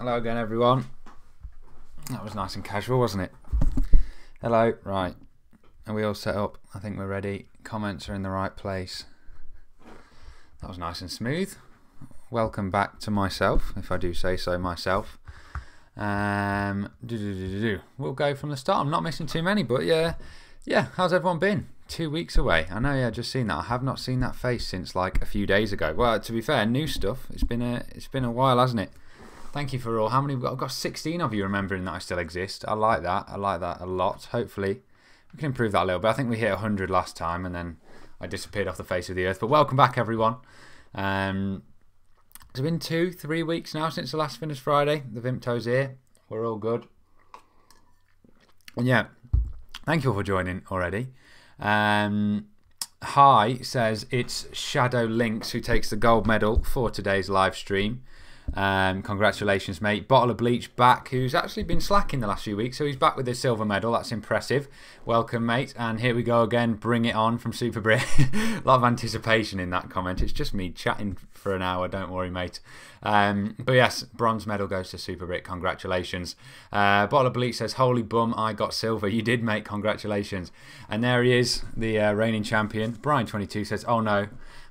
Hello again, everyone. That was nice and casual, wasn't it? Hello. Right. Are we all set up? I think we're ready. Comments are in the right place. That was nice and smooth. Welcome back to myself, if I do say so myself. We'll go from the start. I'm not missing too many, but yeah. How's everyone been? 2 weeks away. I know. Yeah, just seen that. I have not seen that face since like a few days ago. Well, to be fair, new stuff. It's been a while, hasn't it? Thank you for all. How many? I've got 16 of you remembering that I still exist. I like that. I like that a lot. Hopefully, we can improve that a little bit. I think we hit 100 last time, and then I disappeared off the face of the earth. But welcome back, everyone. It's been 2-3 weeks now since the last Finerrz Friday. The Vimto's here. We're all good. And yeah, thank you all for joining already. Hi says it's Shadow Links who takes the gold medal for today's live stream. Congratulations, mate. Bottle of Bleach back, who's actually been slacking the last few weeks, so he's back with his silver medal. That's impressive. Welcome, mate. And here we go again. Bring it on from Super Brit. A lot of anticipation in that comment. It's just me chatting for an hour. Don't worry, mate. But yes, bronze medal goes to Super Brit. Congratulations. Bottle of Bleach says, holy bum, I got silver. You did, mate. Congratulations. And there he is, the reigning champion. Brian22 says, oh no,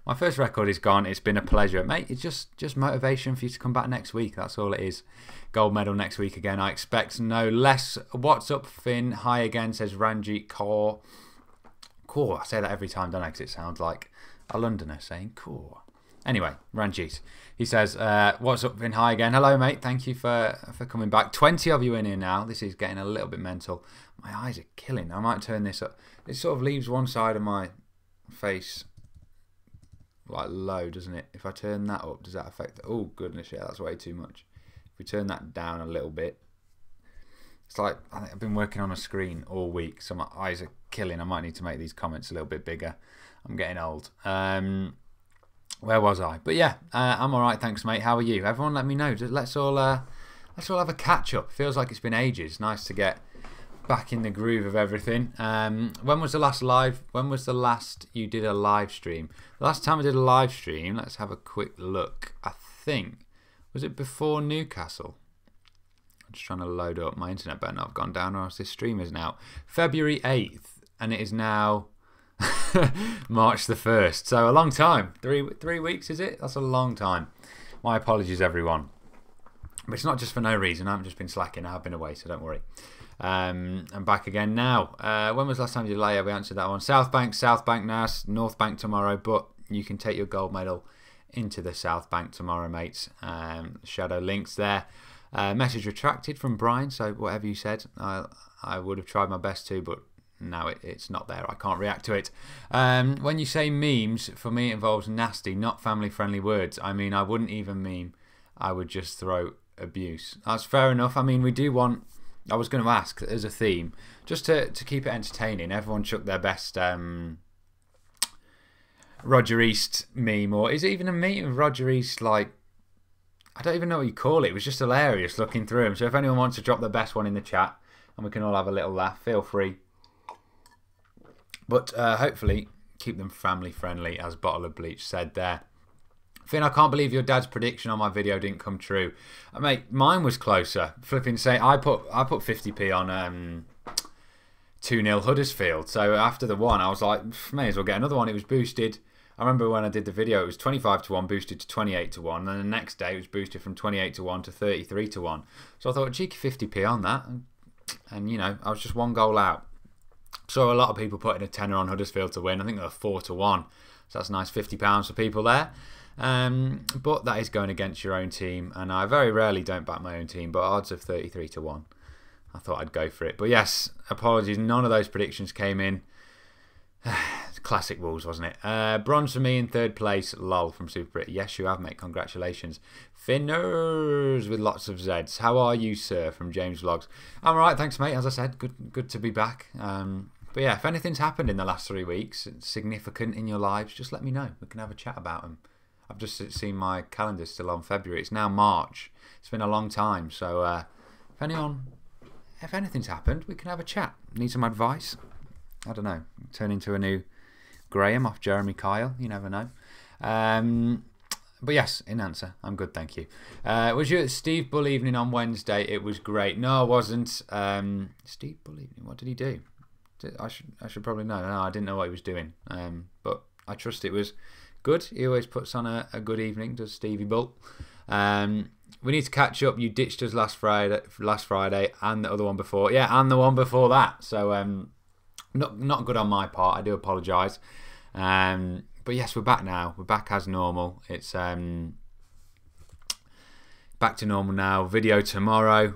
my first record is gone. It's been a pleasure. Mate, it's just motivation for you to come back next week. That's all it is. Gold medal next week again. I expect no less. What's up, Finn? Hi again, says Ranjit Kaur. Kaur. I say that every time, don't I? Because it sounds like a Londoner saying Kaur. Anyway, Ranjit. He says, what's up, Finn? Hi again. Hello, mate. Thank you for coming back. 20 of you in here now. This is getting a little bit mental. My eyes are killing. I might turn this up. It sort of leaves one side of my face like low, doesn't it? If I turn that up, does that affect it? Oh goodness, yeah, that's way too much. If we turn that down a little bit, it's like I think I've been working on a screen all week, so my eyes are killing. I might need to make these comments a little bit bigger. I'm getting old. Where was I? But yeah, I'm all right, thanks, mate. How are you? Everyone, let me know. Let's all have a catch up. Feels like it's been ages. Nice to get back in the groove of everything. When was the last live? When was the last you did a live stream? The last time I did a live stream, let's have a quick look. I think, was it before Newcastle? I'm just trying to load up. My internet better not have gone down, or else this stream is now February 8th, and it is now March the 1st. So a long time. Three weeks, is it? That's a long time. My apologies, everyone. But it's not just for no reason. I haven't just been slacking. I have been away, so don't worry. I'm back again now. When was the last time you did layer? We answered that one. South Bank now. North Bank tomorrow, but you can take your gold medal into the South Bank tomorrow, mates. Shadow Links there. Message retracted from Brian, so whatever you said, I would have tried my best to, but now it's not there. I can't react to it. When you say memes, for me it involves nasty, not family-friendly words. I mean, I wouldn't even meme. I would just throw abuse. That's fair enough. I mean, we do want... I was going to ask as a theme, just to keep it entertaining. Everyone chucked their best Roger East meme, or is it even a meme of Roger East? Like, I don't even know what you call it. It was just hilarious looking through them. So if anyone wants to drop their best one in the chat and we can all have a little laugh, feel free. But hopefully keep them family friendly, as Bottle of Bleach said there. Finn, I can't believe your dad's prediction on my video didn't come true. Mate, mine was closer. Flipping say I put 50p on 2-0 Huddersfield. So after the one, I was like, may as well get another one. It was boosted. I remember when I did the video, it was 25-1, boosted to 28-1. And the next day, it was boosted from 28-1 to 33-1. So I thought, cheeky 50p on that. And, you know, I was just one goal out. Saw a lot of people putting a tenner on Huddersfield to win. I think they were 4-1. So that's a nice £50 for people there. But that is going against your own team, and I very rarely don't back my own team, but odds of 33-1, I thought I'd go for it. But yes, apologies, none of those predictions came in. Classic Wolves, wasn't it? Bronze for me in third place. Lol from Super Brit. Yes, you have, mate. Congratulations. Finerrz with lots of Zs. How are you, sir? From James Vlogs. I'm alright, thanks, mate. As I said, good to be back. But yeah, if anything's happened in the last 3 weeks, significant in your lives, just let me know. We can have a chat about them. I've just seen my calendar still on February. It's now March. It's been a long time. So if anything's happened, we can have a chat. Need some advice? I don't know. Turn into a new Graham off Jeremy Kyle. You never know. But yes, in answer, I'm good, thank you. Was you at Steve Bull evening on Wednesday? It was great. No, I wasn't. Steve Bull evening, what did he do? I should probably know. No, I didn't know what he was doing. But I trust it was good. He always puts on a good evening, does Stevie Bull. We need to catch up. You ditched us last Friday, and the other one before. Yeah, and the one before that. So not good on my part. I do apologise. But yes, we're back now. We're back as normal. It's back to normal now. Video tomorrow,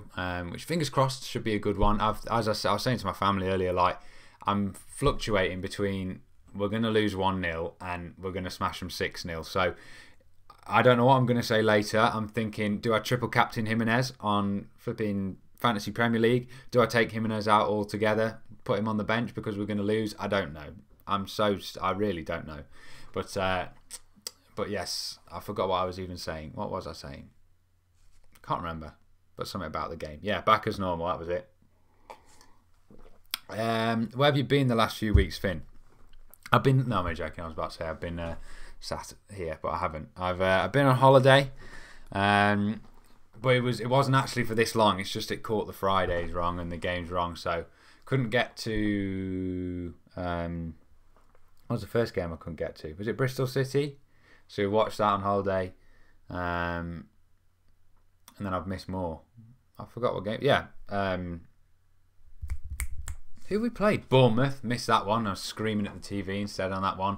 which fingers crossed should be a good one. As I was saying to my family earlier, like I'm fluctuating between we're going to lose 1-0 and we're going to smash them 6-0. So I don't know what I'm going to say later. I'm thinking, do I triple captain Jimenez on flipping Fantasy Premier League? Do I take Jimenez out altogether, put him on the bench because we're going to lose? I don't know. I really don't know. But yes, I forgot what I was even saying. What was I saying? Can't remember. But something about the game. Yeah, back as normal. That was it. Where have you been the last few weeks, Finn? No, I'm joking. I was about to say I've been sat here, but I haven't. I've been on holiday, but it wasn't actually for this long. It's just it caught the Fridays wrong and the games wrong, so couldn't get to. What was the first game I couldn't get to? Was it Bristol City? So we watched that on holiday, and then I've missed more. I forgot what game. Yeah. Who we played? Bournemouth. Missed that one. I was screaming at the TV instead on that one.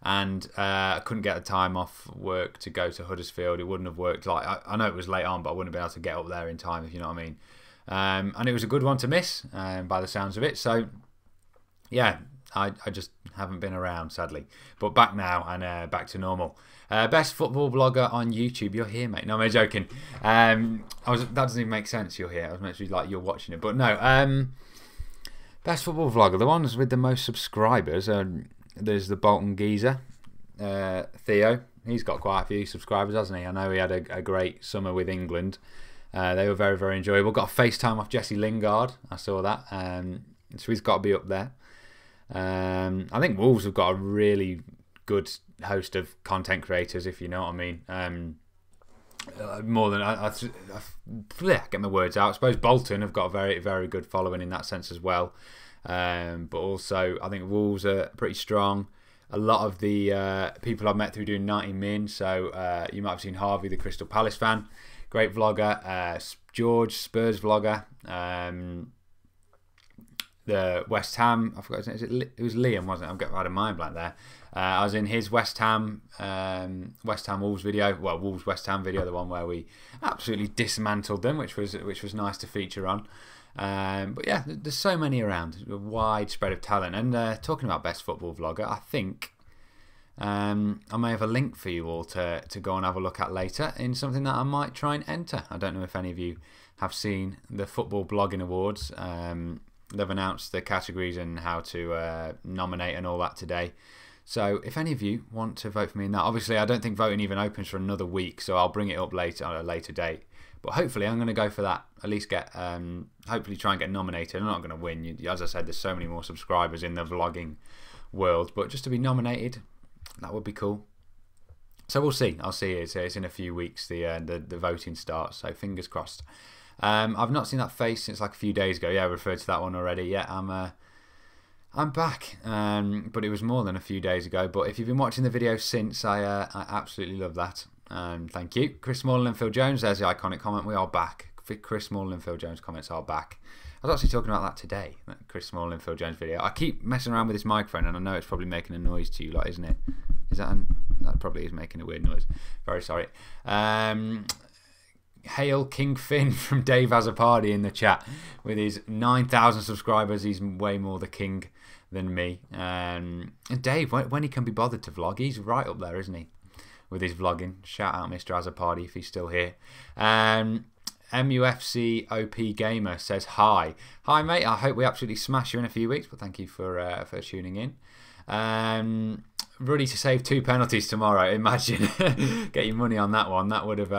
And I couldn't get the time off work to go to Huddersfield. It wouldn't have worked. Like I know it was late on, but I wouldn't have been able to get up there in time, if you know what I mean. And it was a good one to miss, by the sounds of it. So, yeah, I just haven't been around, sadly. But back now and back to normal. Best football blogger on YouTube. You're here, mate. No, I'm joking. That doesn't even make sense. You're here. I was meant to be like you're watching it, but no. Best football vlogger. The ones with the most subscribers. There's the Bolton geezer, Theo. He's got quite a few subscribers, hasn't he? I know he had a great summer with England. They were very, very enjoyable. Got a FaceTime off Jesse Lingard. I saw that. So he's got to be up there. I think Wolves have got a really good host of content creators, if you know what I mean. More than I get my words out. I suppose Bolton have got a very, very good following in that sense as well. But also I think Wolves are pretty strong. A lot of the people I've met through doing 90 Min, so you might have seen Harvey, the Crystal Palace fan, great vlogger. George, Spurs vlogger. The West Ham, I forgot his name. It was Liam, wasn't it? I had a mind blank there. I was in his West Ham Wolves video. Well, Wolves West Ham video, the one where we absolutely dismantled them, which was nice to feature on. But yeah, there's so many around, a wide spread of talent. And talking about best football vlogger, I think I may have a link for you all to go and have a look at later in something that I might try and enter. I don't know if any of you have seen the Football Blogging Awards. They've announced the categories and how to nominate and all that today. So if any of you want to vote for me in that, obviously I don't think voting even opens for another week, so I'll bring it up later on a later date. But hopefully I'm going to go for that. At least get, hopefully try and get nominated. I'm not going to win. As I said, there's so many more subscribers in the vlogging world, but just to be nominated, that would be cool. So we'll see. I'll see. It's in a few weeks. The voting starts. So fingers crossed. I've not seen that face since like a few days ago. Yeah, I referred to that one already. Yeah, I'm back. But it was more than a few days ago. But if you've been watching the video since, I absolutely love that. Thank you. Chris Smalling and Phil Jones. There's the iconic comment. We are back. Chris Smalling and Phil Jones comments are back. I was actually talking about that today. That Chris Smalling and Phil Jones video. I keep messing around with this microphone, and I know it's probably making a noise to you, like, isn't it? That probably is making a weird noise. Very sorry. Hail King Finn from Dave Has a Party in the chat. With his 9,000 subscribers, he's way more the king than me. And Dave, when he can be bothered to vlog, he's right up there, isn't he? With his vlogging. Shout out Mr. Has a Party if he's still here. MUFC OP Gamer says hi. Hi mate, I hope we absolutely smash you in a few weeks, but thank you for tuning in. Ready to save 2 penalties tomorrow. Imagine. Get your money on that one. That would have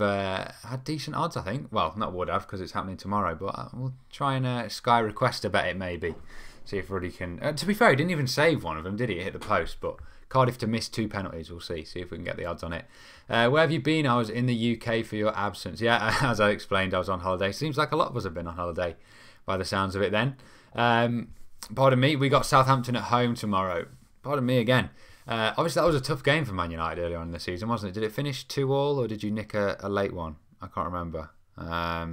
had decent odds, I think. Well, not would have, because it's happening tomorrow, but we'll try and Sky request a bet it maybe. See if Ruddy can... to be fair, he didn't even save one of them, did he? It hit the post, but Cardiff to miss 2 penalties. We'll see if we can get the odds on it. Where have you been? I was in the UK for your absence. Yeah, as I explained, I was on holiday. Seems like a lot of us have been on holiday by the sounds of it then. Pardon me, we got Southampton at home tomorrow. Pardon me again. Obviously, that was a tough game for Man United earlier on in the season, wasn't it? Did it finish 2-2 or did you nick a late one? I can't remember. I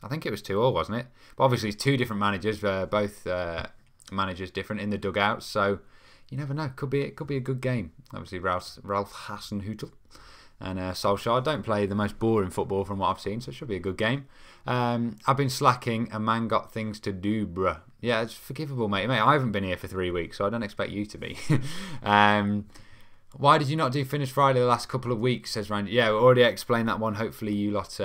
think it was 2-2, wasn't it? But obviously, it's 2 different managers, both managers different in the dugouts, so you never know. Could be a good game. Obviously, Ralph Hasenhüttl and Solskjaer don't play the most boring football from what I've seen, so it should be a good game. I've been slacking. A man got things to do, bruh. Yeah, it's forgivable, mate. I haven't been here for 3 weeks, so I don't expect you to be. Why did you not do Finerrz Friday the last couple of weeks, says Randy. Yeah, we already explained that one. Hopefully you lot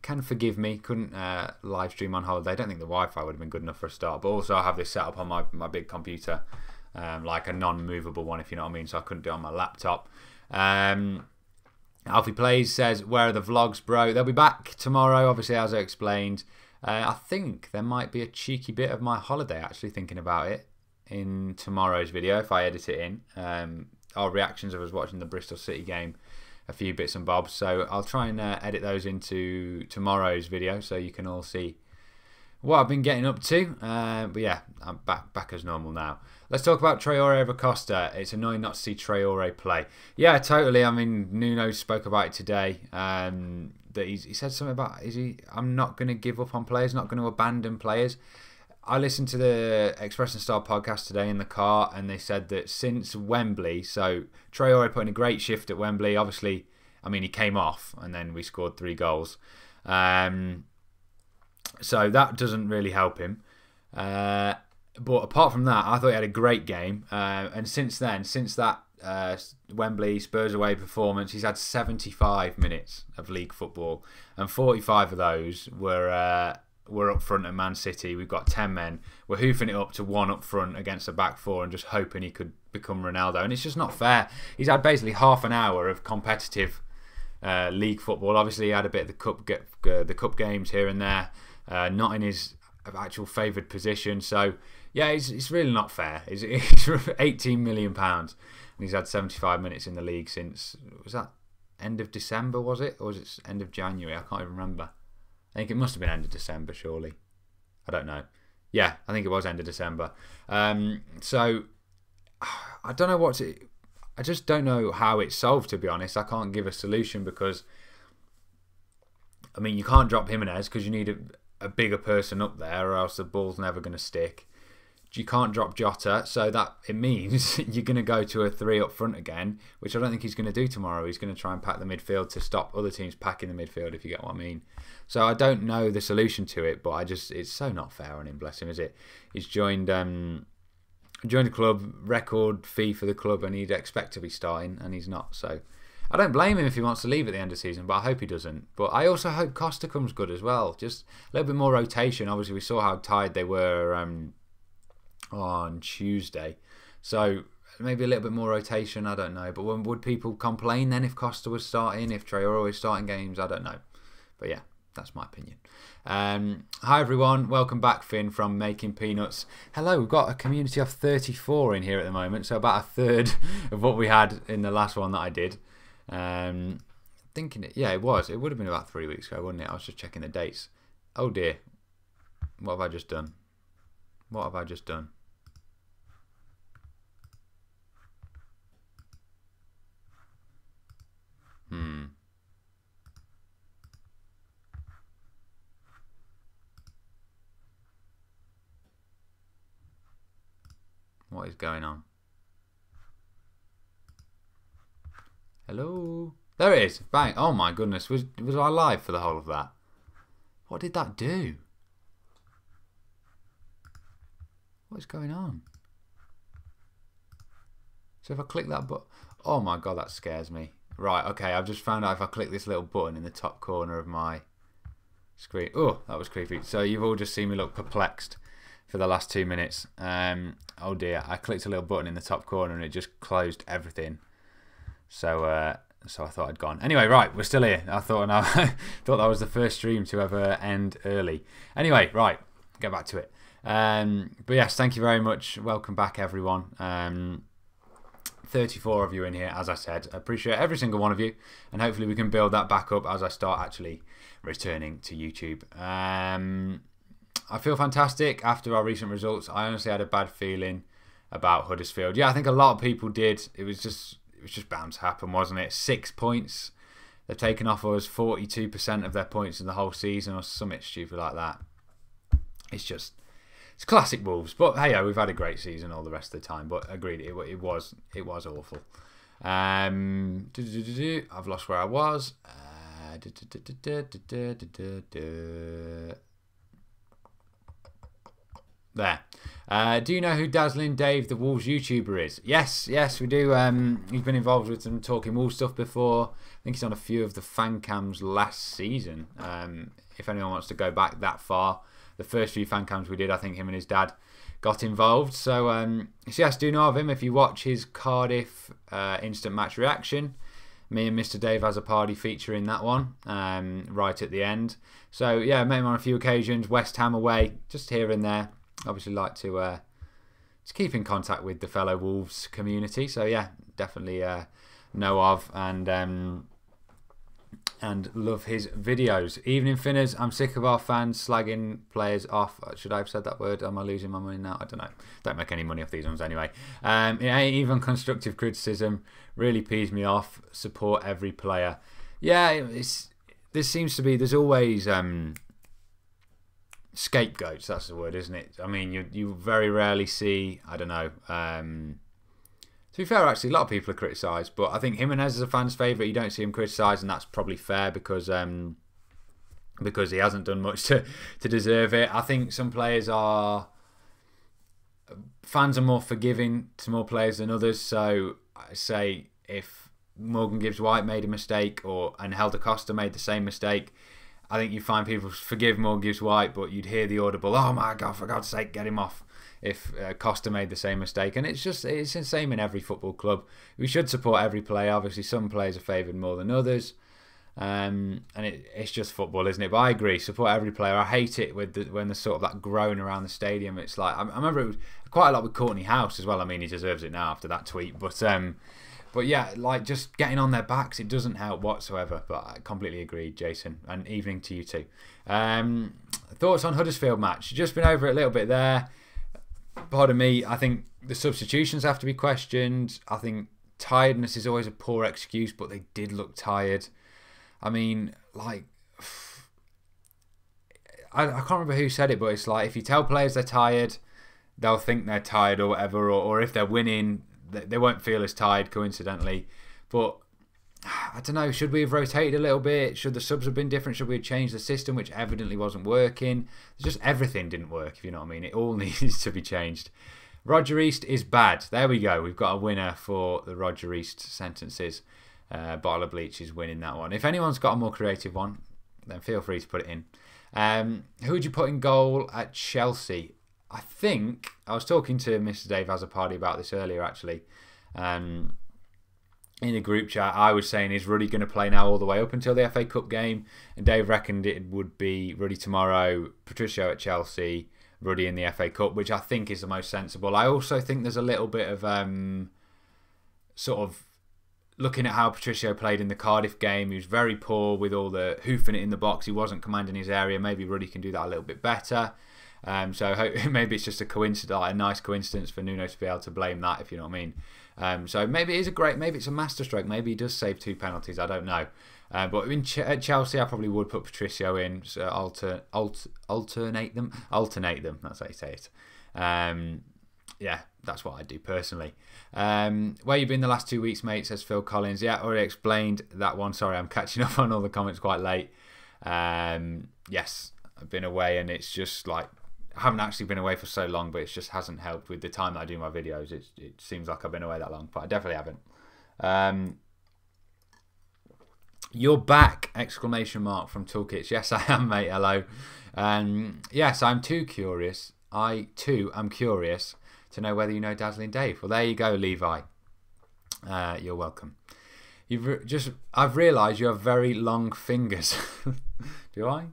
can forgive me. Couldn't live stream on holiday. I don't think the Wi-Fi would have been good enough for a start. But also I have this set up on my big computer, like a non-movable one, if you know what I mean. So I couldn't do it on my laptop. Alfie Plays says, where are the vlogs, bro? They'll be back tomorrow, obviously, as I explained. I think there might be a cheeky bit of my holiday, actually, thinking about it, in tomorrow's video, if I edit it in. Our reactions of us watching the Bristol City game, a few bits and bobs. So I'll try and edit those into tomorrow's video so you can all see what I've been getting up to. But yeah, I'm back as normal now. Let's talk about Traore over Costa. It's annoying not to see Traore play. Yeah, totally. I mean, Nuno spoke about it today. That he said something about, I'm not going to give up on players, not going to abandon players. I listened to the Express and Star podcast today in the car, and they said that since Wembley, so Traore put in a great shift at Wembley. Obviously, I mean, he came off, and then we scored 3 goals. So that doesn't really help him. But apart from that, I thought he had a great game. And since then, since that Wembley Spurs away performance, he's had 75 minutes of league football, and 45 of those were up front at Man City. We've got 10 men. We're hoofing it up to 1 up front against a back 4 and just hoping he could become Ronaldo. And it's just not fair. He's had basically half an hour of competitive league football. Obviously, he had a bit of the cup games here and there, not in his actual favoured position. So yeah, it's really not fair. It's £18 million, and he's had 75 minutes in the league since, was that end of December, was it? Or was it end of January? I can't even remember. I think it must have been end of December, surely. I don't know. Yeah, I think it was end of December. So I don't know I just don't know how it's solved, to be honest. I can't give a solution because, I mean, you can't drop Jimenez because you need a bigger person up there, or else the ball's never going to stick. You can't drop Jota, so that it means you're going to go to a 3 up front again, which I don't think he's going to do tomorrow. He's going to try and pack the midfield to stop other teams packing the midfield, if you get what I mean. So I don't know the solution to it, but it's so not fair on him, bless him, is it? He's joined the club, record fee for the club, and he'd expect to be starting, and he's not. So I don't blame him if he wants to leave at the end of the season, but I hope he doesn't. But I also hope Costa comes good as well. Just a little bit more rotation. Obviously, we saw how tired they were on Tuesday, so maybe a little bit more rotation. I don't know, but would people complain then if Costa was starting, if Traore was starting games? I don't know, but yeah, that's my opinion. Hi everyone, welcome back, Finn from Making Peanuts. Hello, we've got a community of 34 in here at the moment, so about a third of what we had in the last one that I did. Thinking it would have been about 3 weeks ago, wouldn't it? I was just checking the dates. Oh dear, what have I just done? What is going on? Hello? There it is. Bang. Oh my goodness. Was I live for the whole of that? What did that do? What is going on? So if I click that button... Oh my god, that scares me. Right, okay, I've just found out if I click this little button in the top corner of my screen... Oh, that was creepy. So you've all just seen me look perplexed for the last 2 minutes. Oh dear, I clicked a little button in the top corner and it just closed everything. So I thought I'd gone. Anyway, right, we're still here. I thought that was the first stream to ever end early. Anyway, right, get back to it. But yes, thank you very much. Welcome back, everyone. 34 of you in here, as I said. I appreciate every single one of you, and hopefully we can build that back up as I start actually returning to YouTube. I feel fantastic after our recent results. I honestly had a bad feeling about Huddersfield. Yeah, I think a lot of people did. It was just bound to happen, wasn't it? 6 points. They've taken off us 42% of their points in the whole season, or something stupid like that. It's classic Wolves. But hey, we've had a great season all the rest of the time. But agreed, it was awful. I've lost where I was. There. Do you know who Dazzling Dave, the Wolves YouTuber, is? Yes, we do. He's been involved with some Talking Wolves stuff before. I think he's on a few of the fan cams last season. If anyone wants to go back that far, the first few fan cams we did, I think him and his dad got involved. So yes, do know of him. If you watch his Cardiff instant match reaction, me and Mr. Dave has a party feature in that one, right at the end. So yeah, met him on a few occasions. West Ham away, just here and there. Obviously like to keep in contact with the fellow Wolves community. So yeah, definitely know of and love his videos. Evening Finerrz, I'm sick of our fans slagging players off. Should I have said that word? Am I losing my money now? I don't know. Don't make any money off these ones anyway. Even constructive criticism really pees me off. Support every player. Yeah, there's always scapegoats, that's the word, isn't it? I mean, you very rarely see, I don't know, to be fair, actually, a lot of people are criticised, but I think Jimenez is a fan's favourite. You don't see him criticised, and that's probably fair because he hasn't done much to deserve it. I think some fans are more forgiving to more players than others, so I say if Morgan Gibbs-White made a mistake and Helder Costa made the same mistake, I think you find people forgive Morgan Gibbs-White, but you'd hear the audible, oh my God, for God's sake, get him off, if Costa made the same mistake. And it's the same in every football club. We should support every player. Obviously, some players are favoured more than others. And it's just football, isn't it? But I agree, support every player. I hate it when there's sort of that groan around the stadium. It's like, I remember it was quite a lot with Courtney House as well. I mean, he deserves it now after that tweet. But yeah, like just getting on their backs, it doesn't help whatsoever. But I completely agree, Jason. And evening to you too. Thoughts on Huddersfield match? Just been over it a little bit there. Pardon me, I think the substitutions have to be questioned. I think tiredness is always a poor excuse, but they did look tired. I mean, like, I can't remember who said it, but it's like if you tell players they're tired, they'll think they're tired or whatever, or if they're winning, they won't feel as tired, coincidentally. But I don't know, should we have rotated a little bit? Should the subs have been different? Should we have changed the system, which evidently wasn't working? Just everything didn't work, if you know what I mean. It all needs to be changed. Roger East is bad. There we go. We've got a winner for the Roger East sentences. Bottle of Bleach is winning that one. If anyone's got a more creative one, then feel free to put it in. Who would you put in goal at Chelsea? I think I was talking to Mr. Dave Azzopardi about this earlier, actually. In the group chat, I was saying, is Ruddy going to play now all the way up until the FA Cup game? And Dave reckoned it would be Ruddy tomorrow, Patricio at Chelsea, Ruddy in the FA Cup, which I think is the most sensible. I also think there's a little bit of sort of looking at how Patricio played in the Cardiff game. He was very poor with all the hoofing it in the box. He wasn't commanding his area. Maybe Ruddy can do that a little bit better. So maybe it's just a coincidence, like a nice coincidence for Nuno to be able to blame that, if you know what I mean. So maybe it is maybe it's a masterstroke. Maybe he does save 2 penalties. I don't know. But at Chelsea, I probably would put Patricio in. So alternate them. That's how you say it. Yeah, that's what I do personally. Where you been the last 2 weeks, mate? Says Phil Collins. Yeah, already explained that one. Sorry, I'm catching up on all the comments quite late. Yes, I've been away, and it's just like I haven't actually been away for so long, but it just hasn't helped with the time that I do my videos. It seems like I've been away that long, but I definitely haven't. You're back! Exclamation mark from Toolkits. Yes, I am, mate. Hello. Yes, I'm too curious. I too am curious to know whether you know Dazzling Dave. Well, there you go, Levi. You're welcome. I've realised you have very long fingers. Do I?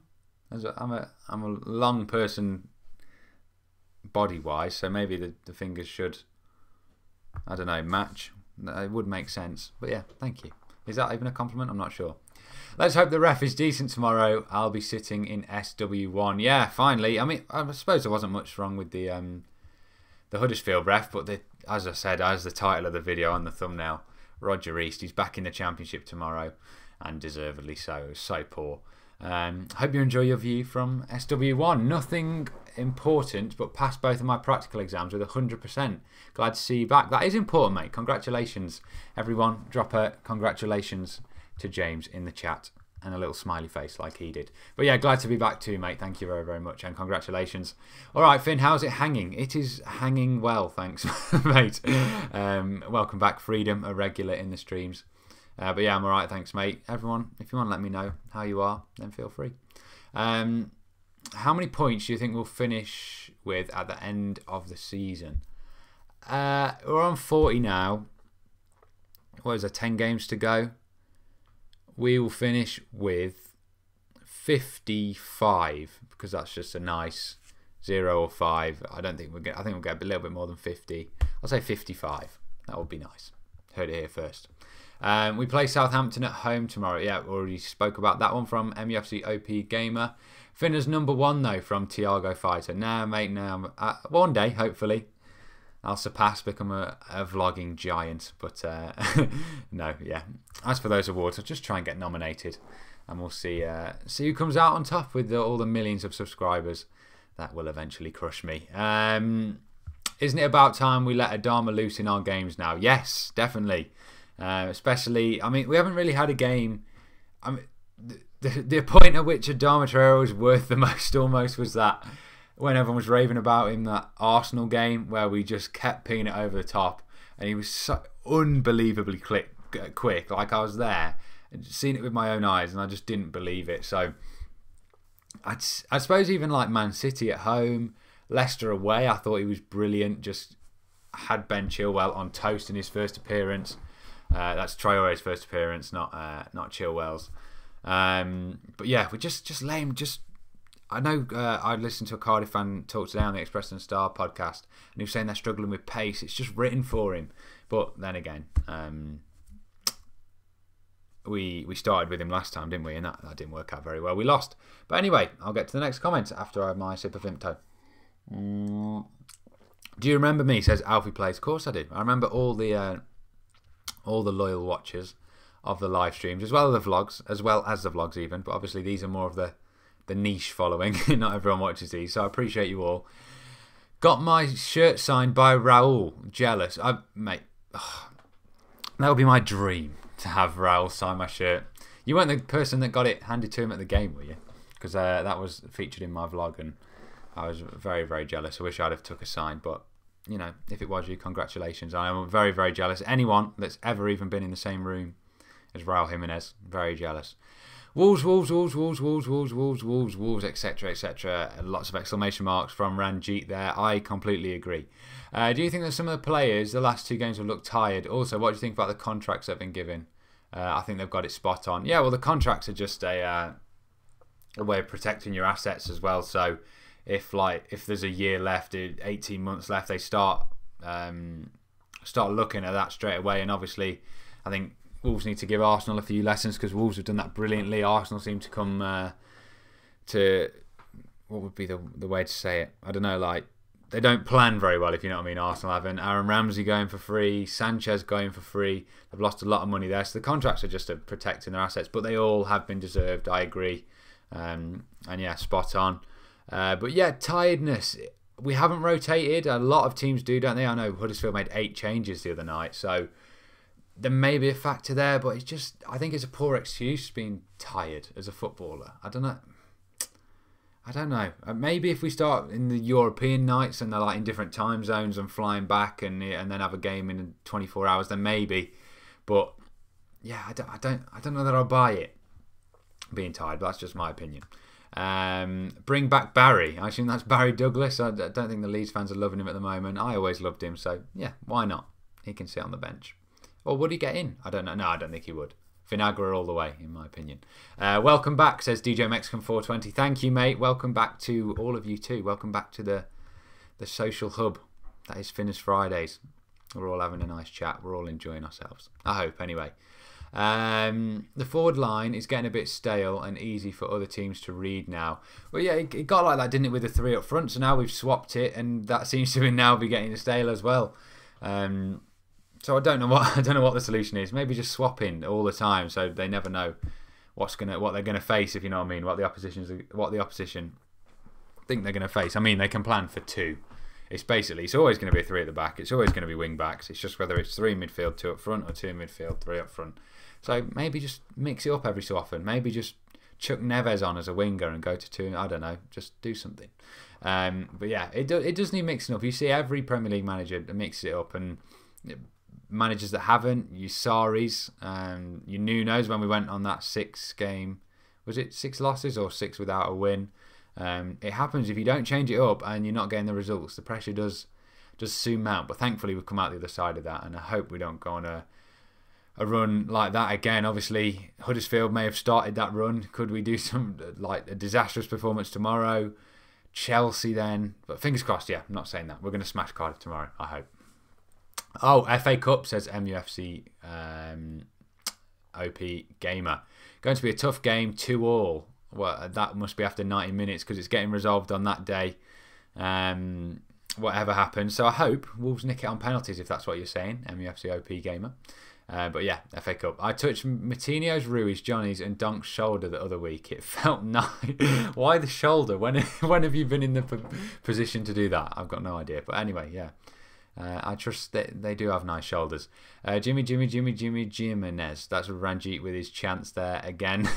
I'm a long person body wise, so maybe the fingers should, I don't know, match. It would make sense. But yeah, thank you. Is that even a compliment? I'm not sure. Let's hope the ref is decent tomorrow. I'll be sitting in SW1. Yeah, finally. I mean, I suppose there wasn't much wrong with the Huddersfield ref, but as I said, as the title of the video on the thumbnail, Roger East, he's back in the Championship tomorrow, and deservedly so. It was so poor. Hope you enjoy your view from SW1. Nothing important, but passed both of my practical exams with 100%. Glad to see you back. That is important, mate. Congratulations, everyone. Drop a congratulations to James in the chat and a little smiley face like he did. But yeah, glad to be back too, mate. Thank you very, very much, and congratulations. All right, Finn, how's it hanging? It is hanging well, thanks, mate. Welcome back, Freedom, a regular in the streams. But yeah, I'm all right, thanks, mate. Everyone, if you want to let me know how you are, then feel free. How many points do you think we'll finish with at the end of the season? We're on 40 now. What is there, 10 games to go? We will finish with 55, because that's just a nice 0 or 5. I think we'll get a little bit more than 50. I'll say 55. That would be nice. Heard it here first. We play Southampton at home tomorrow. Yeah, we already spoke about that one from MUFC OP Gamer. Finerrz #1 though from Tiago Fighter. Now, mate, now one day, hopefully, I'll become a vlogging giant. But no, yeah. As for those awards, I'll just try and get nominated, and we'll see who comes out on top with all the millions of subscribers that will eventually crush me. Isn't it about time we let Adama loose in our games now? Yes, definitely. Especially, I mean, we haven't really had a game. I mean, the point at which Adama Traore was worth the most almost was that when everyone was raving about him, that Arsenal game where we just kept pinging it over the top, and he was so unbelievably quick. Like, I was there and seen it with my own eyes, and I just didn't believe it. So I suppose even like Man City at home, Leicester away, I thought he was brilliant. Just had Ben Chilwell on toast in his first appearance. That's Traore's first appearance, not Chilwell's. But yeah, we just lame. I know I listened to a Cardiff fan talk today on the Express and Star podcast, and he was saying they're struggling with pace. It's just written for him. But then again, we started with him last time, didn't we? And that didn't work out very well. We lost. But anyway, I'll get to the next comment after I have my sip of Vimto. Do you remember me? Says Alfie Plays. Of course I do. I remember all the loyal watchers of the live streams, as well as the vlogs even. But obviously these are more of the niche following. Not everyone watches these, so I appreciate you all. Got my shirt signed by Raul. Jealous. Mate, that would be my dream, to have Raul sign my shirt. You weren't the person that got it handed to him at the game, were you? Because that was featured in my vlog, and I was very, very jealous. I wish I'd have took a sign, but you know, if it was you, congratulations. I am very, very jealous. Anyone that's ever even been in the same room as Raul Jimenez, very jealous. Wolves, etc., etc. Lots of exclamation marks from Ranjit there. I completely agree. Do you think that some of the players, the last two games, have looked tired? Also, what do you think about the contracts that have been given? I think they've got it spot on. Yeah, well, the contracts are just a way of protecting your assets as well. So if there's a year left, 18 months left, they start looking at that straight away. And obviously, I think Wolves need to give Arsenal a few lessons, because Wolves have done that brilliantly. Arsenal seem to come to, what would be the way to say it? I don't know, like, they don't plan very well, if you know what I mean. Arsenal haven't. Aaron Ramsey going for free, Sanchez going for free. They've lost a lot of money there. So the contracts are just protecting their assets, but they all have been deserved, I agree. And yeah, spot on. But yeah, tiredness. We haven't rotated. A lot of teams do, don't they? I know Huddersfield made 8 changes the other night, so there may be a factor there, but it's just, I think it's a poor excuse, being tired as a footballer. I don't know. Maybe if we start in the European nights and they're like in different time zones and flying back and then have a game in 24 hours, then maybe. But yeah, I don't know that I'll buy it, being tired. But that's just my opinion. Bring back Barry. I assume that's Barry Douglas. I don't think the Leeds fans are loving him at the moment. I always loved him, so yeah, why not? He can sit on the bench. Or would he get in? I don't know. No, I don't think he would. Vinagre all the way, in my opinion. Welcome back, says DJ Mexican 420. Thank you, mate. Welcome back to all of you too. Welcome back to the social hub that is Finerrz Fridays. We're all having a nice chat. We're all enjoying ourselves. I hope, anyway. The forward line is getting a bit stale and easy for other teams to read now. Well, yeah, it got like that, didn't it, with the 3 up front? So now we've swapped it, and that seems to now be getting stale as well. So I don't know what the solution is. Maybe just swapping all the time, so they never know what they're gonna face, if you know what I mean. What the opposition think they're gonna face. I mean, they can plan for 2. It's always going to be a 3 at the back. It's always going to be wing backs. It's just whether it's 3 midfield, 2 up front, or 2 midfield, 3 up front. So maybe just mix it up every so often. Maybe just chuck Neves on as a winger and go to 2. I don't know. Just do something. But yeah, it does need mixing up. You see every Premier League manager that mixes it up, and managers that haven't, you Sarri's, you Nuno's when we went on that 6 game. Was it 6 losses or 6 without a win? It happens if you don't change it up and you're not getting the results. The pressure does soon mount, but thankfully we've come out the other side of that, and I hope we don't go on a run like that again. Obviously Huddersfield may have started that run. Could we do some like a disastrous performance tomorrow? Chelsea then, but fingers crossed. Yeah, I'm not saying that. We're going to smash Cardiff tomorrow, I hope. Oh, FA Cup, says MUFC OP Gamer. Going to be a tough game, 2-2. Well, that must be after 90 minutes because it's getting resolved on that day. Whatever happens. So I hope Wolves nick it on penalties, if that's what you're saying, MUFC OP Gamer. But yeah, FA Cup. I touched Matinho's, Rui's, Johnny's and Donk's shoulder the other week. It felt nice. Why the shoulder? When have you been in the position to do that? I've got no idea. But anyway, yeah. I trust that they do have nice shoulders. Jimmy Jimenez. That's Ranjit with his chance there again.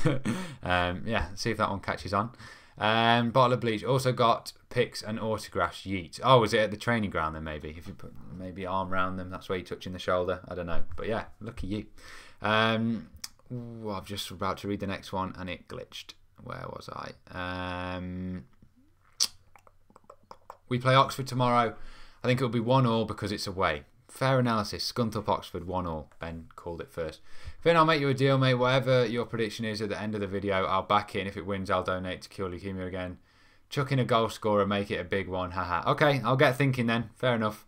Yeah, see if that one catches on. Bottle of bleach. Also got pics and autographs. Yeet. Oh, was it at the training ground then? Maybe if you put maybe arm around them, that's where you're touching the shoulder. I don't know, but yeah, lucky you. I'm just about to read the next one and it glitched. Where was I? We play Oxford tomorrow. I think it'll be 1-1 because it's away. Fair analysis. Scunthorpe Oxford 1-1. Ben called it first. Finn, I'll make you a deal, mate. Whatever your prediction is at the end of the video, I'll back it. And if it wins, I'll donate to Cure Leukemia again. Chuck in a goal scorer, make it a big one. Haha. Okay, I'll get thinking then. Fair enough.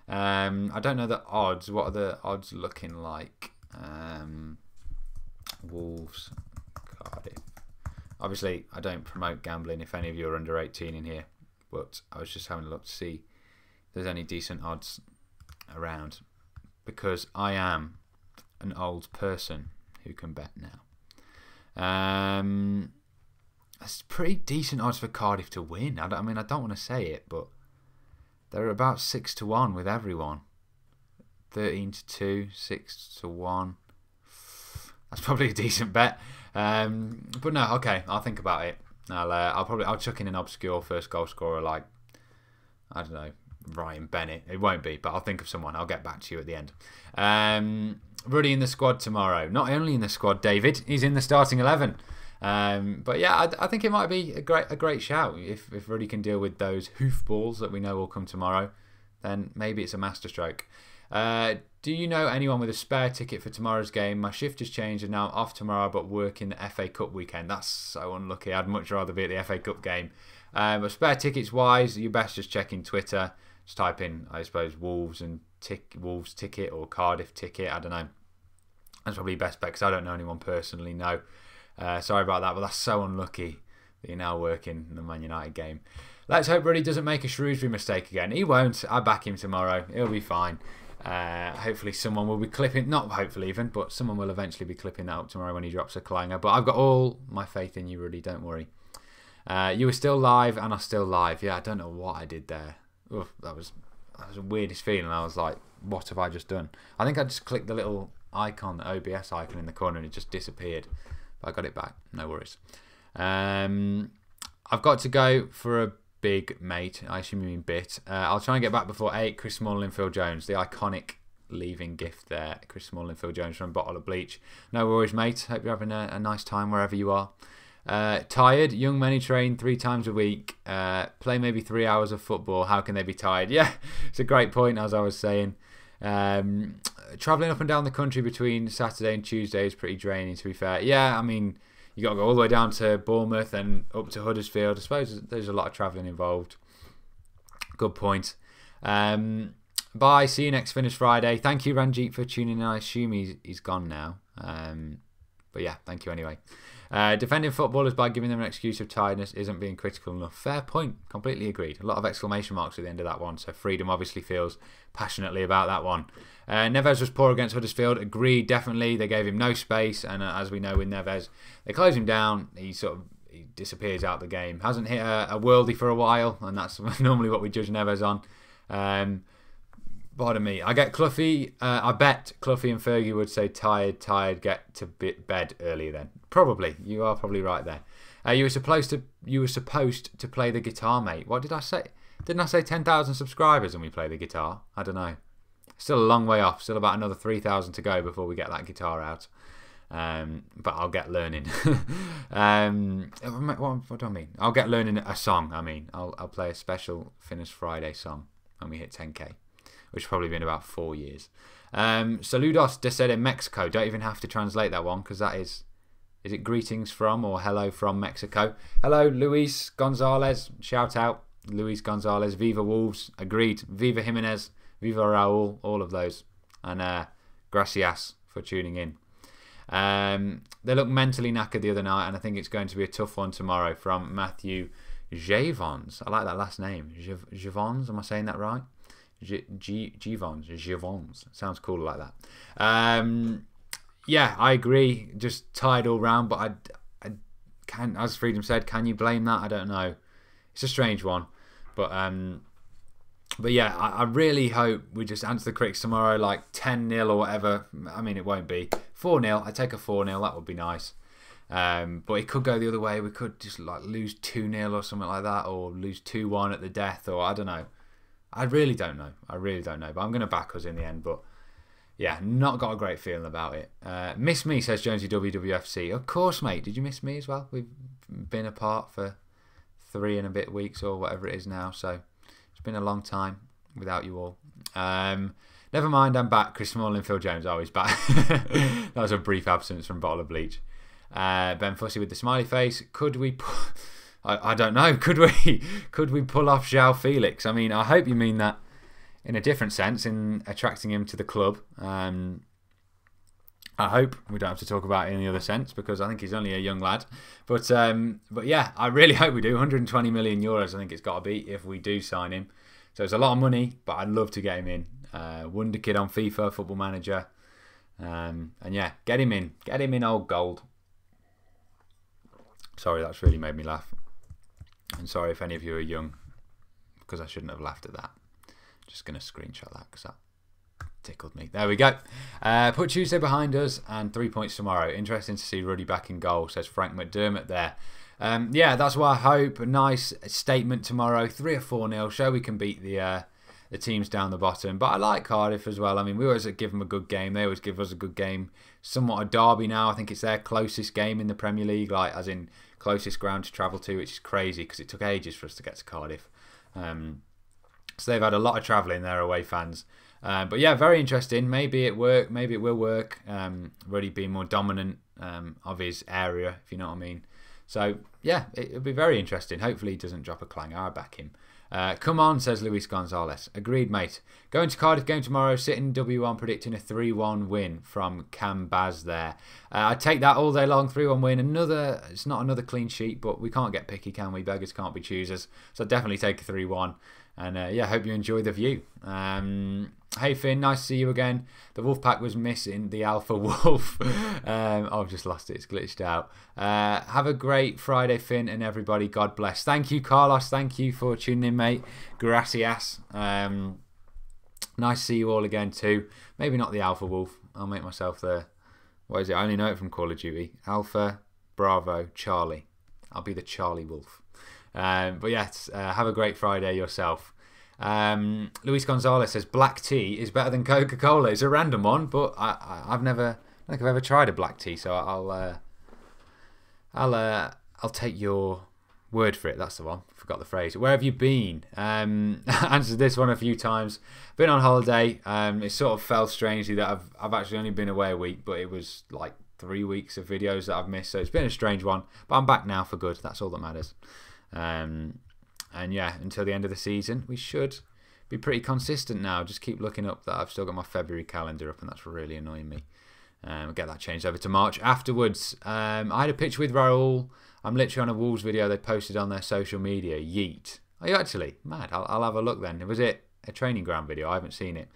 I don't know the odds. What are the odds looking like? Wolves, Cardiff. Obviously, I don't promote gambling if any of you are under 18 in here. But I was just having a look to see if there's any decent odds around, because I am an old person who can bet now. It's pretty decent odds for Cardiff to win. I mean, I don't want to say it, but they're about 6-1 with everyone. 13-2, 6-1. That's probably a decent bet. But no, okay, I'll think about it. I'll chuck in an obscure first goal scorer like, I don't know, Ryan Bennett. It won't be, but I'll think of someone. I'll get back to you at the end. Ruddy in the squad tomorrow. Not only in the squad, David, he's in the starting 11. But yeah, I think it might be a great shout. If Ruddy can deal with those hoofballs that we know will come tomorrow, then maybe it's a masterstroke. Do you know anyone with a spare ticket for tomorrow's game? My shift has changed and now I'm off tomorrow, but work in the FA Cup weekend. That's so unlucky. I'd much rather be at the FA Cup game. But spare tickets wise, you best just check in Twitter. Just type in, I suppose, Wolves ticket or Cardiff ticket. I don't know. That's probably best bet because I don't know anyone personally. No, sorry about that, but that's so unlucky that you're now working in the Man United game. Let's hope Ruddy doesn't make a Shrewsbury mistake again. He won't. I back him tomorrow. He'll be fine. Hopefully someone will be clipping, not hopefully even, but someone will eventually be clipping that up tomorrow when he drops a clanger. But I've got all my faith in you, Ruddy. Don't worry. You were still live and I'm still live. Yeah, I don't know what I did there. Oof, that was the weirdest feeling. I was like, what have I just done? I think I just clicked the little icon, the OBS icon in the corner, and it just disappeared. But I got it back. No worries. I've got to go for a big mate. I assume you mean bit. I'll try and get back before 8. Chris Smalling and Phil Jones. The iconic leaving gift there. Chris Smalling and Phil Jones from Bottle of Bleach. No worries, mate. Hope you're having a nice time wherever you are. Tired? Young men who train 3 times a week. Play maybe 3 hours of football. How can they be tired? Yeah, it's a great point, as I was saying. Travelling up and down the country between Saturday and Tuesday is pretty draining, to be fair. Yeah, I mean, you got to go all the way down to Bournemouth and up to Huddersfield. I suppose there's a lot of travelling involved. Good point. Bye. See you next Finerrz Friday. Thank you, Ranjit, for tuning in. I assume he's gone now. But yeah, thank you anyway. Defending footballers by giving them an excuse of tiredness isn't being critical enough. Fair point. Completely agreed. A lot of exclamation marks at the end of that one. So Freedom obviously feels passionately about that one. Neves was poor against Huddersfield. Agreed, definitely. They gave him no space. And as we know with Neves, they close him down. He disappears out the game. Hasn't hit a worldie for a while. And that's normally what we judge Neves on. Pardon me. I get Cloughie. I bet Cloughie and Fergie would say tired, get to bed earlier then. Probably. You are probably right there. You were supposed to play the guitar, mate. What did I say? Didn't I say 10,000 subscribers and we play the guitar? I don't know. Still a long way off. Still about another 3,000 to go before we get that guitar out. But I'll get learning. What do I mean? I'll get learning a song. I mean, I'll play a special Finerrz Friday song when we hit 10k. Which has probably been about 4 years. Saludos de ser in Mexico. Don't even have to translate that one because that is it greetings from or hello from Mexico? Hello, Luis Gonzalez. Shout out, Luis Gonzalez. Viva Wolves. Agreed. Viva Jimenez. Viva Raul. All of those. And gracias for tuning in. They looked mentally knackered the other night and I think it's going to be a tough one tomorrow from Matthew Javons. I like that last name. Javons. Am I saying that right? Givons. Sounds cool like that. Yeah, I agree. Just tired all round, but I can, as Freedom said, can you blame that? I don't know. It's a strange one, but yeah, I really hope we just answer the critics tomorrow like 10-0 or whatever. I mean, it won't be 4-0. I take a 4-0. That would be nice. But it could go the other way. We could just like lose 2-0 or something like that, or lose 2-1 at the death, or I don't know. I really don't know. But I'm going to back us in the end. But yeah, not got a great feeling about it. Miss me, says Jonesy WWFC. Of course, mate. Did you miss me as well? We've been apart for 3 and a bit weeks or whatever it is now. So it's been a long time without you all. Never mind, I'm back. Chris Smalling, Phil Jones, always back. That was a brief absence from Bottle of Bleach. Ben Fussy with the smiley face. Could we... I don't know. Could we pull off João Felix? I mean, I hope you mean that in a different sense, in attracting him to the club. I hope we don't have to talk about it in the other sense because I think he's only a young lad. But yeah, I really hope we do. 120 million euros, I think it's got to be if we do sign him. So it's a lot of money, but I'd love to get him in. Wonder Kid on FIFA, Football Manager, and yeah, get him in old gold. Sorry, that's really made me laugh. And sorry if any of you are young, because I shouldn't have laughed at that. Just going to screenshot that because that tickled me. There we go. Put Tuesday behind us and 3 points tomorrow. Interesting to see Ruddy back in goal, says Frank McDermott there. Yeah, that's what I hope. A nice statement tomorrow. 3 or 4-0. Show we can beat the teams down the bottom. But I like Cardiff as well. I mean, we always give them a good game. They always give us a good game. Somewhat a derby now. I think it's their closest game in the Premier League, like as in closest ground to travel to, which is crazy because it took ages for us to get to Cardiff. So they've had a lot of travelling, their away fans. But yeah, very interesting. Maybe it work. Maybe it will work. Really being more dominant of his area, if you know what I mean. So yeah, it'll be very interesting. Hopefully he doesn't drop a clanger. I back him. Come on, says Luis Gonzalez. Agreed, mate. Going to Cardiff game tomorrow, sitting W1, predicting a 3-1 win from Cam Baz there. I'd take that all day long, 3-1 win. It's not another clean sheet, but we can't get picky, can we? Beggars can't be choosers. So I'd definitely take a 3-1. And yeah, hope you enjoy the view. Hey Finn, nice to see you again. The Wolfpack was missing the Alpha Wolf. I've just lost it, it's glitched out. Have a great Friday, Finn, and everybody. God bless. Thank you, Carlos. Thank you for tuning in, mate. Gracias. Nice to see you all again too. Maybe not the Alpha Wolf. I'll make myself the... What is it? I only know it from Call of Duty. Alpha, Bravo, Charlie. I'll be the Charlie Wolf. But yes, have a great Friday yourself. Luis Gonzalez says black tea is better than Coca-Cola. It's a random one, but I don't think I've ever tried a black tea, so I'll take your word for it. That's the one. Forgot the phrase. Where have you been? Answered this one a few times. Been on holiday. It sort of fell strangely that I've actually only been away a week, but it was like 3 weeks of videos that I've missed, so it's been a strange one. But I'm back now for good. That's all that matters. And yeah, until the end of the season, we should be pretty consistent now. Just keep looking up that I've still got my February calendar up, and that's really annoying me. I'll get that changed over to March. Afterwards, I had a picture with Raul. I'm literally on a Wolves video they posted on their social media. Yeet. Are you actually? Mad. I'll have a look then. Was it a training ground video? I haven't seen it.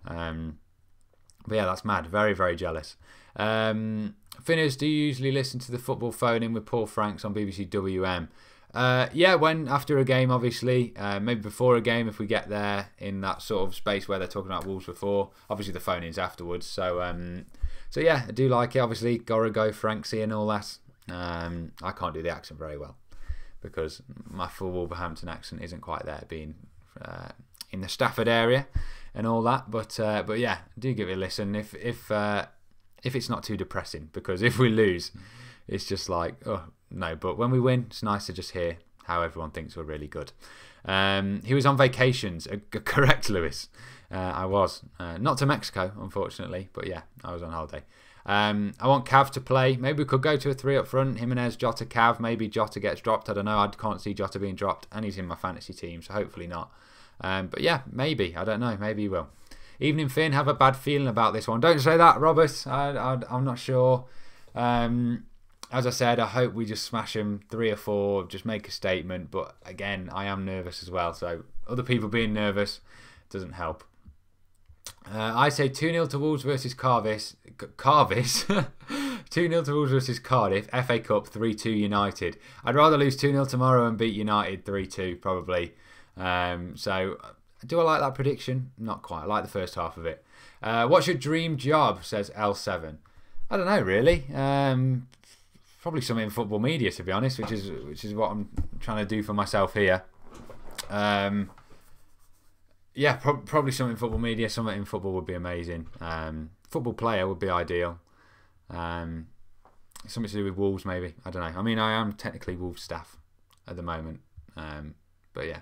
But yeah, that's mad. Very, very jealous. Finerrz, do you usually listen to the football phone-in with Paul Franks on BBC WM? Yeah, when after a game, obviously. Maybe before a game if we get there in that sort of space where they're talking about Wolves before. Obviously, the phone-in's afterwards. So yeah, I do like it. Obviously, Gorigo, Franksy and all that. I can't do the accent very well because my full Wolverhampton accent isn't quite there, being in the Stafford area and all that. But yeah, do give it a listen if it's not too depressing, because if we lose, it's just like, oh no. But when we win, it's nice to just hear how everyone thinks we're really good. He was on vacations. Correct, Lewis. I was. Not to Mexico, unfortunately, but yeah, I was on holiday. I want Cav to play. Maybe we could go to a 3 up front. Jimenez, Jota, Cav. Maybe Jota gets dropped. I don't know. I can't see Jota being dropped, and he's in my fantasy team, so hopefully not. But yeah, maybe. I don't know. Maybe he will. Evening Finn, have a bad feeling about this one. Don't say that, Robert. I'm not sure. As I said, I hope we just smash them 3 or 4, just make a statement. But again, I am nervous as well. So other people being nervous doesn't help. I say 2-0 to Wolves versus Cardiff. 2-0 to Wolves versus Cardiff. FA Cup 3-2 United. I'd rather lose 2-0 tomorrow and beat United 3-2 probably. So do I like that prediction? Not quite. I like the first half of it. What's your dream job? Says L7. I don't know really. Probably something in football media, to be honest, which is what I'm trying to do for myself here. Yeah, probably something in football media. Something in football would be amazing. Football player would be ideal. Something to do with Wolves, maybe. I don't know. I mean, I am technically Wolves staff at the moment, but yeah,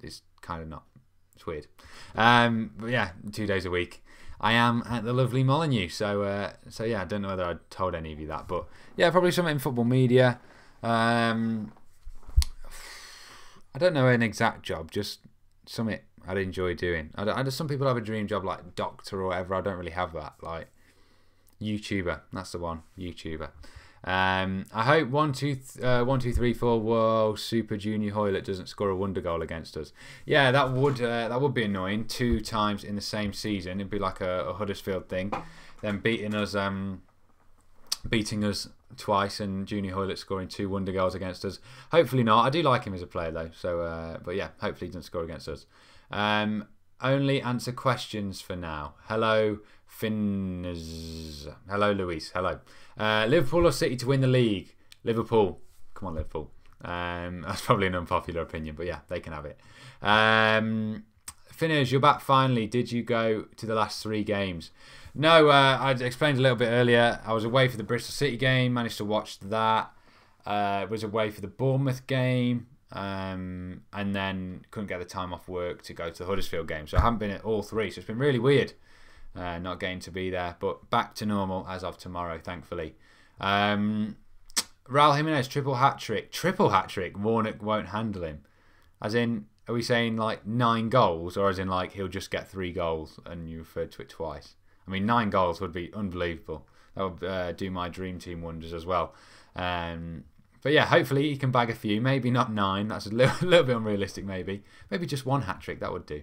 it's kind of not. It's weird. But yeah, 2 days a week. I am at the lovely Molineux, so yeah, I don't know whether I told any of you that, but yeah, probably something in football media. I don't know an exact job, just something I'd enjoy doing. Some people have a dream job like doctor or whatever. I don't really have that. Like YouTuber, that's the one. YouTuber. I hope 1, 2, 3, 4. Whoa, Super Junior Hoylett doesn't score a wonder goal against us. Yeah, that would be annoying. 2 times in the same season, it'd be like a Huddersfield thing. Then beating us twice, and Junior Hoylett scoring 2 wonder goals against us. Hopefully not. I do like him as a player though. So, but yeah, hopefully he doesn't score against us. Only answer questions for now. Hello, Finerrz. Hello, Luis. Hello. Liverpool or City to win the league? Liverpool. Come on, Liverpool. That's probably an unpopular opinion, but yeah, they can have it. Finerrz, you're back finally. Did you go to the last 3 games? No, I explained a little bit earlier. I was away for the Bristol City game. Managed to watch that. Was away for the Bournemouth game. And then couldn't get the time off work to go to the Huddersfield game. So I haven't been at all 3. So it's been really weird. Not getting to be there, but back to normal as of tomorrow, thankfully. Raul Jimenez, triple hat-trick. Triple hat-trick? Warnock won't handle him. As in, are we saying like 9 goals, or as in like he'll just get 3 goals and you referred to it twice? I mean, 9 goals would be unbelievable. That would do my dream team wonders as well. But yeah, hopefully he can bag a few. Maybe not 9. That's a little bit unrealistic, maybe. Maybe just 1 hat-trick, that would do.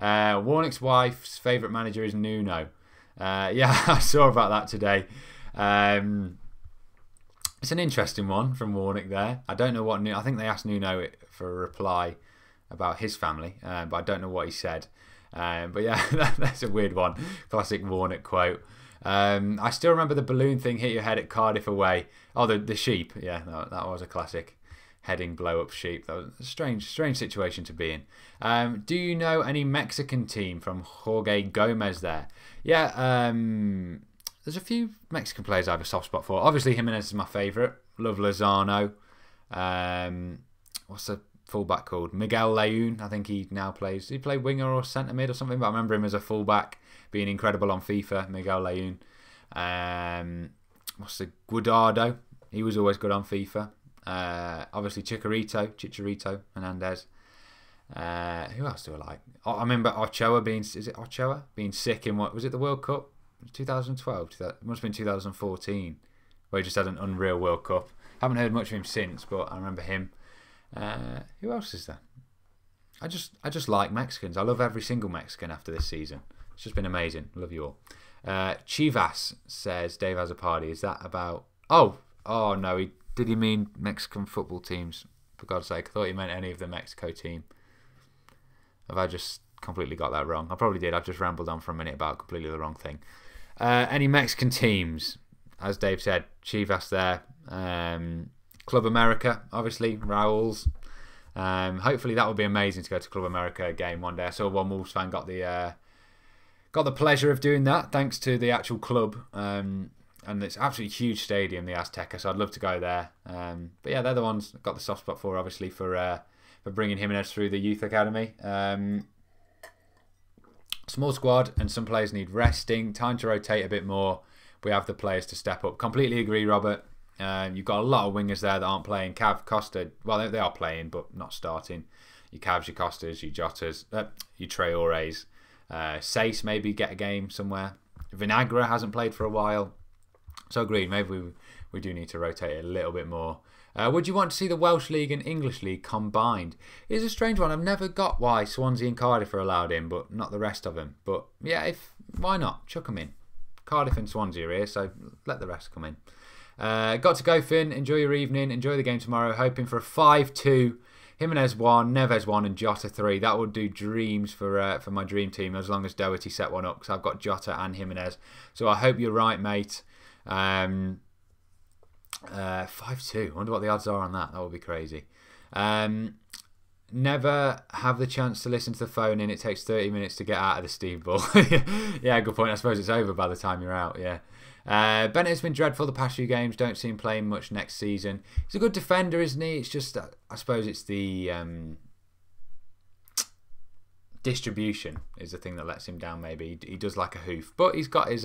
Warnock's wife's favourite manager is Nuno. Yeah, I saw about that today. It's an interesting one from Warnock there. I don't know what I think they asked Nuno for a reply about his family, but I don't know what he said. But yeah, that's a weird one. Classic Warnock quote. I still remember the balloon thing hit your head at Cardiff away. Oh, the sheep. Yeah, that was a classic. Heading blow up sheep. That was a strange situation to be in. Do you know any Mexican team from Jorge Gomez there? Yeah, there's a few Mexican players I have a soft spot for. Obviously Jimenez is my favourite. Love Lozano. What's the fullback called? Miguel Layun. I think he now plays. Does he play winger or centre mid or something? But I remember him as a fullback being incredible on FIFA. Miguel Layun. What's the Guardado? He was always good on FIFA. Obviously Chicharito Hernandez. Who else do I like? I remember Ochoa being sick in what was it, the World Cup 2012? It must have been 2014, where he just had an unreal World Cup. Haven't heard much of him since, but I remember him. Who else is there? I just like Mexicans. I love every single Mexican after this season. It's just been amazing. Love you all. Chivas says Dave has a party. Is that about? Oh no. Did he mean Mexican football teams? For God's sake, I thought he meant any of the Mexico team. Have I just completely got that wrong? I probably did. I've just rambled on for a minute about completely the wrong thing. Any Mexican teams? As Dave said, Chivas there. Club America, obviously, Raul's. Hopefully that will be amazing to go to Club America game one day. I saw one Wolves fan got the pleasure of doing that thanks to the actual club. And it's absolutely huge stadium, the Azteca, so I'd love to go there. But yeah, they're the ones I've got the soft spot for, obviously, for bringing Jimenez through the youth academy. Small squad and some players need resting. Time to rotate a bit more. We have the players to step up. Completely agree, Robert. You've got a lot of wingers there that aren't playing. Cav, Costa, well, they are playing, but not starting. Your Cavs, your Costas, your Jotas, your Traores. Sace maybe get a game somewhere. Vinagre hasn't played for a while. So agreed, maybe we do need to rotate it a little bit more. Would you want to see the Welsh League and English League combined? It's a strange one. I've never got why Swansea and Cardiff are allowed in, but not the rest of them. But yeah, why not? Chuck them in. Cardiff and Swansea are here, so let the rest come in. Got to go, Finn. Enjoy your evening. Enjoy the game tomorrow. Hoping for a 5-2. Jimenez 1, Neves 1 and Jota 3. That would do dreams for my dream team, as long as Doherty set one up, because I've got Jota and Jimenez. So I hope you're right, mate. 5-2. I wonder what the odds are on that. That would be crazy. Never have the chance to listen to the phone in. It takes 30 minutes to get out of the Steve Bull. Yeah, good point. I suppose it's over by the time you're out. Yeah. Bennett's been dreadful the past few games. Don't see him playing much next season. He's a good defender, isn't he? It's just, I suppose it's the distribution is the thing that lets him down. Maybe he does like a hoof, but he's got his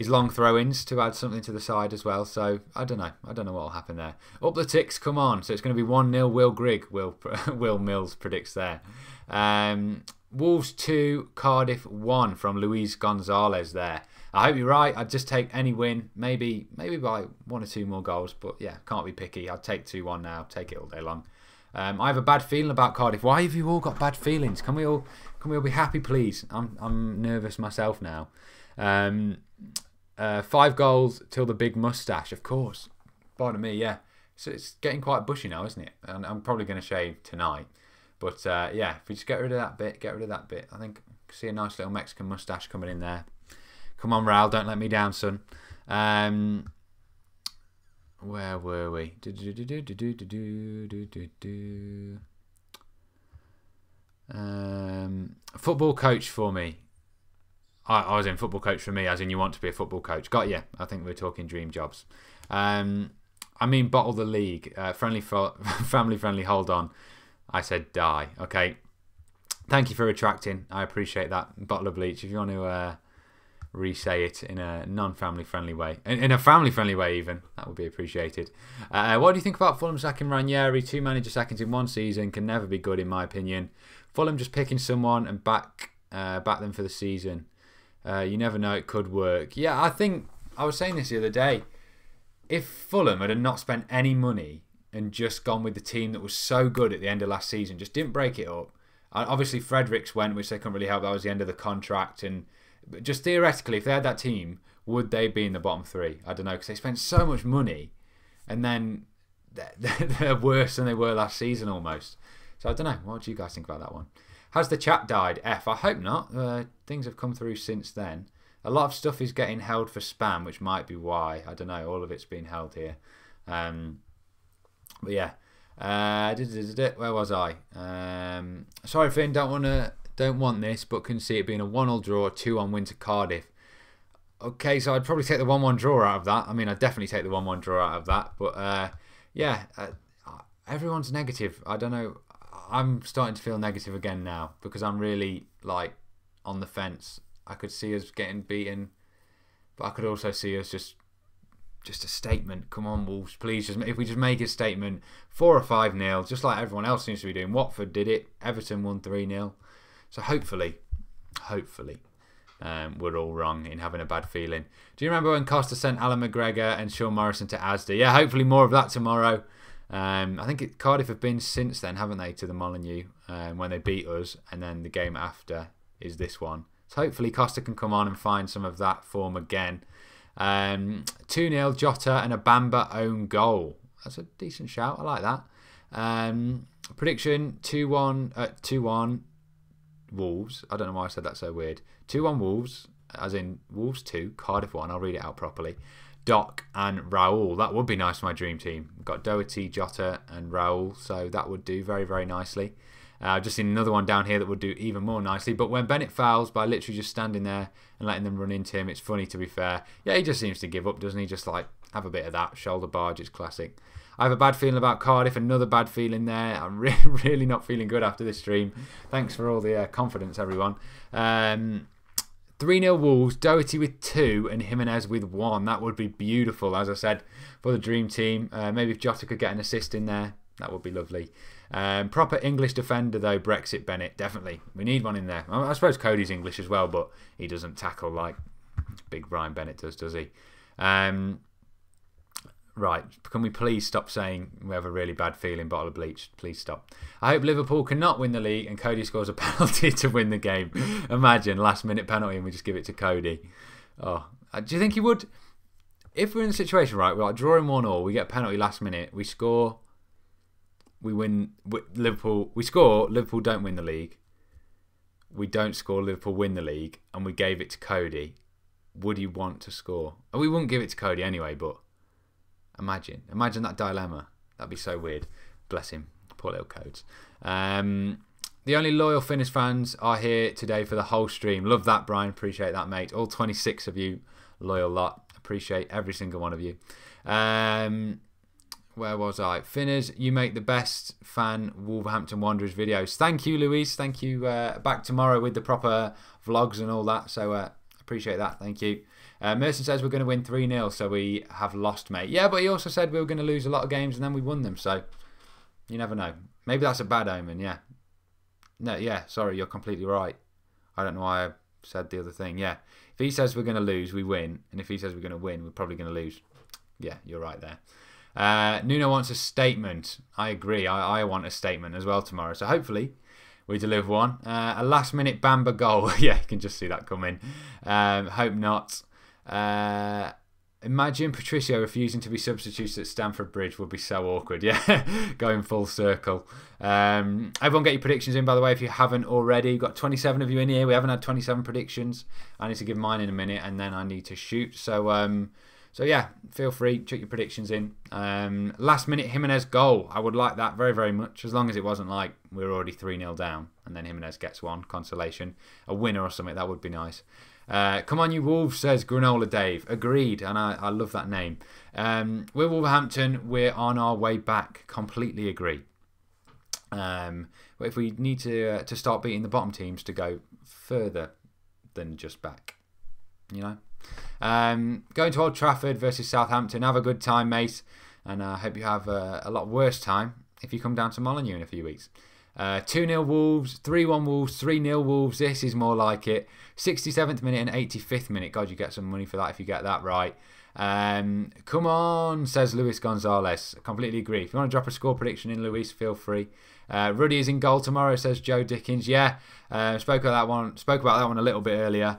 long throw-ins to add something to the side as well. So I don't know what will happen there. Up the ticks, come on. So it's going to be 1-0 Will Grigg. Will Mills predicts there. Wolves 2, Cardiff 1 from Luis Gonzalez there. I hope you're right. I'd just take any win, maybe by 1 or 2 more goals. But yeah, can't be picky. I'd take 2-1 now. Take it all day long. I have a bad feeling about Cardiff. Why have you all got bad feelings? Can we all be happy, please? I'm nervous myself now. 5 goals till the big moustache, of course. Pardon me, yeah. So it's getting quite bushy now, isn't it? And I'm probably going to shave tonight. But yeah, if we just get rid of that bit, I think I see a nice little Mexican moustache coming in there. Come on, Raul, don't let me down, son. Where were we? Football coach for me. I was in football coach for me, as in you want to be a football coach. Got you. I think we're talking dream jobs. I mean, bottle the league. Family friendly, hold on. I said die. Okay. Thank you for retracting. I appreciate that. Bottle of bleach. If you want to re-say it in a non-family friendly way. In a family friendly way even. That would be appreciated. What do you think about Fulham sacking Ranieri? 2 manager sackings in 1 season can never be good in my opinion. Fulham just picking someone and back them for the season. You never know, it could work. Yeah, I think I was saying this the other day. If Fulham had not spent any money and just gone with the team that was so good at the end of last season, just didn't break it up. Obviously, Fredericks went, which they couldn't really help. That was the end of the contract. And just theoretically, if they had that team, would they be in the bottom 3? I don't know, because they spent so much money, and then they're worse than they were last season almost. So I don't know. What do you guys think about that one? Has the chat died? F. I hope not. Things have come through since then. A lot of stuff is getting held for spam, which might be why. I don't know. All of it's being held here. But yeah. Where was I? Sorry, Finn. Don't want this, but can see it being a 1-1 draw, 2-1 win to Cardiff. Okay, so I'd probably take the 1-1 draw out of that. I mean, I'd definitely take the 1-1 draw out of that. But yeah, everyone's negative. I don't know. I'm starting to feel negative again now because I'm really like on the fence. I could see us getting beaten, but I could also see us just just a statement. Come on, Wolves, please. If we just make a statement, 4 or 5-0, just like everyone else seems to be doing. Watford did it. Everton won 3-0. So hopefully, we're all wrong in having a bad feeling. Do you remember when Costa sent Alan McGregor and Sean Morrison to Asda? Yeah, hopefully more of that tomorrow. I think Cardiff have been since then, haven't they, to the Molineux when they beat us, and then the game after is this one. So hopefully Costa can come on and find some of that form again. 2-0 Jota and a Bamba own goal. That's a decent shout. I like that. Prediction 2-1 Wolves. I don't know why I said that so weird. 2-1 Wolves, as in Wolves 2, Cardiff 1. I'll read it out properly. Doc and Raul. That would be nice for my dream team. We've got Doherty, Jota and Raul, so that would do very, very nicely. I've just seen another one down here that would do even more nicely. But when Bennett fouls by literally just standing there and letting them run into him, it's funny, to be fair. Yeah, he just seems to give up, doesn't he? Just like have a bit of that. Shoulder barge, it's classic. I have a bad feeling about Cardiff. Another bad feeling there. I'm really not feeling good after this stream. Thanks for all the confidence, everyone. 3-0 Wolves, Doherty with 2 and Jimenez with 1. That would be beautiful, as I said, for the dream team. Maybe if Jota could get an assist in there, that would be lovely. Proper English defender, though, Brexit Bennett. Definitely. We need one in there. I suppose Cody's English as well, but he doesn't tackle like big Ryan Bennett does he? Right, can we please stop saying we have a really bad feeling, bottle of bleach? Please stop. I hope Liverpool cannot win the league and Cody scores a penalty to win the game. Imagine, last minute penalty and we just give it to Cody. Oh, do you think he would? If we're in a situation, right, we're like drawing 1-1, we get a penalty last minute, we score, we win, Liverpool, we score, Liverpool don't win the league. We don't score, Liverpool win the league, and we gave it to Cody. Would you want to score? And we wouldn't give it to Cody anyway, but imagine that dilemma. That'd be so weird. Bless him. Poor little Codes. The only loyal Finerrz fans are here today for the whole stream. Love that, Brian. Appreciate that, mate. All 26 of you, loyal lot. Appreciate every single one of you. Where was I? Finerrz, you make the best fan Wolverhampton Wanderers videos. Thank you, Louise. Thank you. Back tomorrow with the proper vlogs and all that. So appreciate that. Thank you. Merson says we're going to win 3-0, so we have lost, mate. Yeah, but he also said we were going to lose a lot of games and then we won them, so you never know. Maybe that's a bad omen, yeah. No, yeah, sorry, you're completely right. I don't know why I said the other thing, yeah. If he says we're going to lose, we win. And if he says we're going to win, we're probably going to lose. Yeah, you're right there. Nuno wants a statement. I agree. I want a statement as well tomorrow. So hopefully we deliver one. A last-minute Bamba goal. Yeah, you can just see that coming. Hope not. Imagine Patricio refusing to be substituted at Stamford Bridge would be so awkward. Yeah, going full circle. Everyone get your predictions in, by the way, if you haven't already. We've got 27 of you in here. We haven't had 27 predictions. I need to give mine in a minute and then I need to shoot. So yeah, feel free, chuck your predictions in. Last minute Jimenez goal. I would like that very, very much, as long as it wasn't like we were already 3-0 down and then Jimenez gets one, consolation. A winner or something, that would be nice. Come on, you Wolves, says Granola Dave. Agreed, and I love that name. We're Wolverhampton. We're on our way back. Completely agree. But if we need to start beating the bottom teams to go further than just back, you know. Going to Old Trafford versus Southampton. Have a good time, mate, and I hope you have a lot worse time if you come down to Molineux in a few weeks. 2-0 Wolves, 3-1 Wolves, 3-0 Wolves. This is more like it. 67th minute and 85th minute. God, you get some money for that if you get that right. Come on, says Luis Gonzalez. Completely agree. If you want to drop a score prediction in, Luis, feel free. Ruddy is in goal tomorrow, says Joe Dickens. Yeah, spoke about that one a little bit earlier.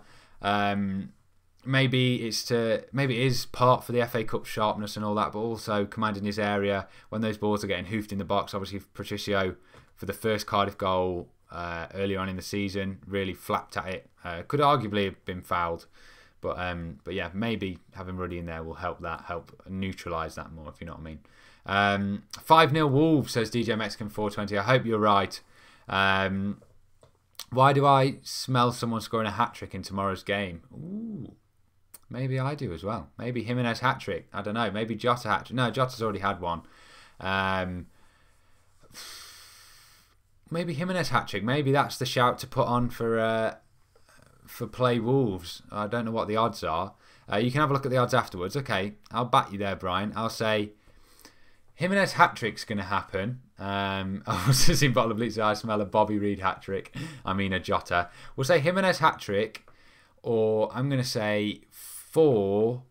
Maybe it is part for the FA Cup sharpness and all that, but also commanding his area when those balls are getting hoofed in the box. Obviously, Patricio, for the first Cardiff goal earlier on in the season, really flapped at it. Could arguably have been fouled, but yeah, maybe having Ruddy in there will help neutralise that more, if you know what I mean. 5-0 Wolves, says DJ Mexican 420. I hope you're right. Why do I smell someone scoring a hat-trick in tomorrow's game? Ooh, maybe I do as well. Maybe Jimenez hat-trick. I don't know. Maybe Jota hat-trick. No, Jota's already had one. Maybe Jimenez hat-trick. Maybe that's the shout to put on for Play Wolves. I don't know what the odds are. You can have a look at the odds afterwards. Okay, I'll back you there, Brian. I'll say Jimenez hat-trick's going to happen. I was just in Bottle of Bleach, I smell a Bobby Reed hat-trick. I mean a Jota. We'll say Jimenez hat-trick, or I'm going to say 4-0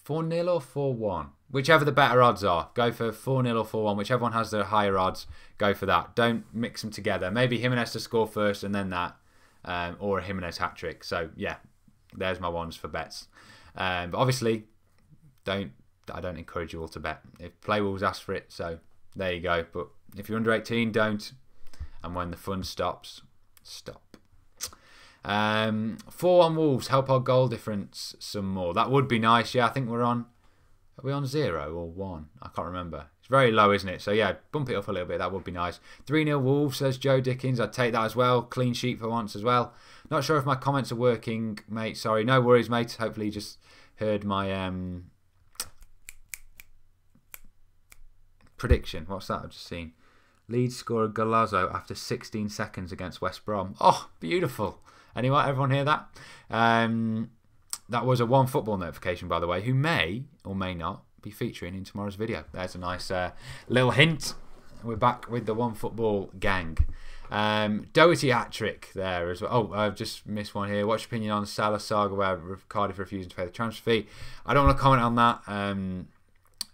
or 4-1. Whichever the better odds are. Go for 4-0 or 4-1. Whichever one has the higher odds, go for that. Don't mix them together. Maybe Jimenez to score first and then that. Or a Jimenez hat-trick. So, yeah, there's my ones for bets. But obviously, I don't encourage you all to bet. If Play Wolves ask for it, so there you go. But if you're under 18, don't. And when the fun stops, stop. 4-1 Wolves, help our goal difference some more. That would be nice. Yeah, I think are we on 0 or 1? I can't remember. It's very low, isn't it? So yeah, bump it up a little bit. That would be nice. 3-0 Wolves, says Joe Dickens. I'd take that as well. Clean sheet for once as well. Not sure if my comments are working, mate. Sorry. No worries, mate. Hopefully you just heard my prediction. What's that I've just seen? Leeds score a golazo after 16 seconds against West Brom. Oh, beautiful. Anyway, everyone hear that? That was a One Football notification, by the way, who may or may not be featuring in tomorrow's video. There's a nice little hint. We're back with the One Football gang. Doherty hat-trick there as well. Oh, I've just missed one here. What's your opinion on Salah saga where Cardiff refusing to pay the transfer fee? I don't want to comment on that.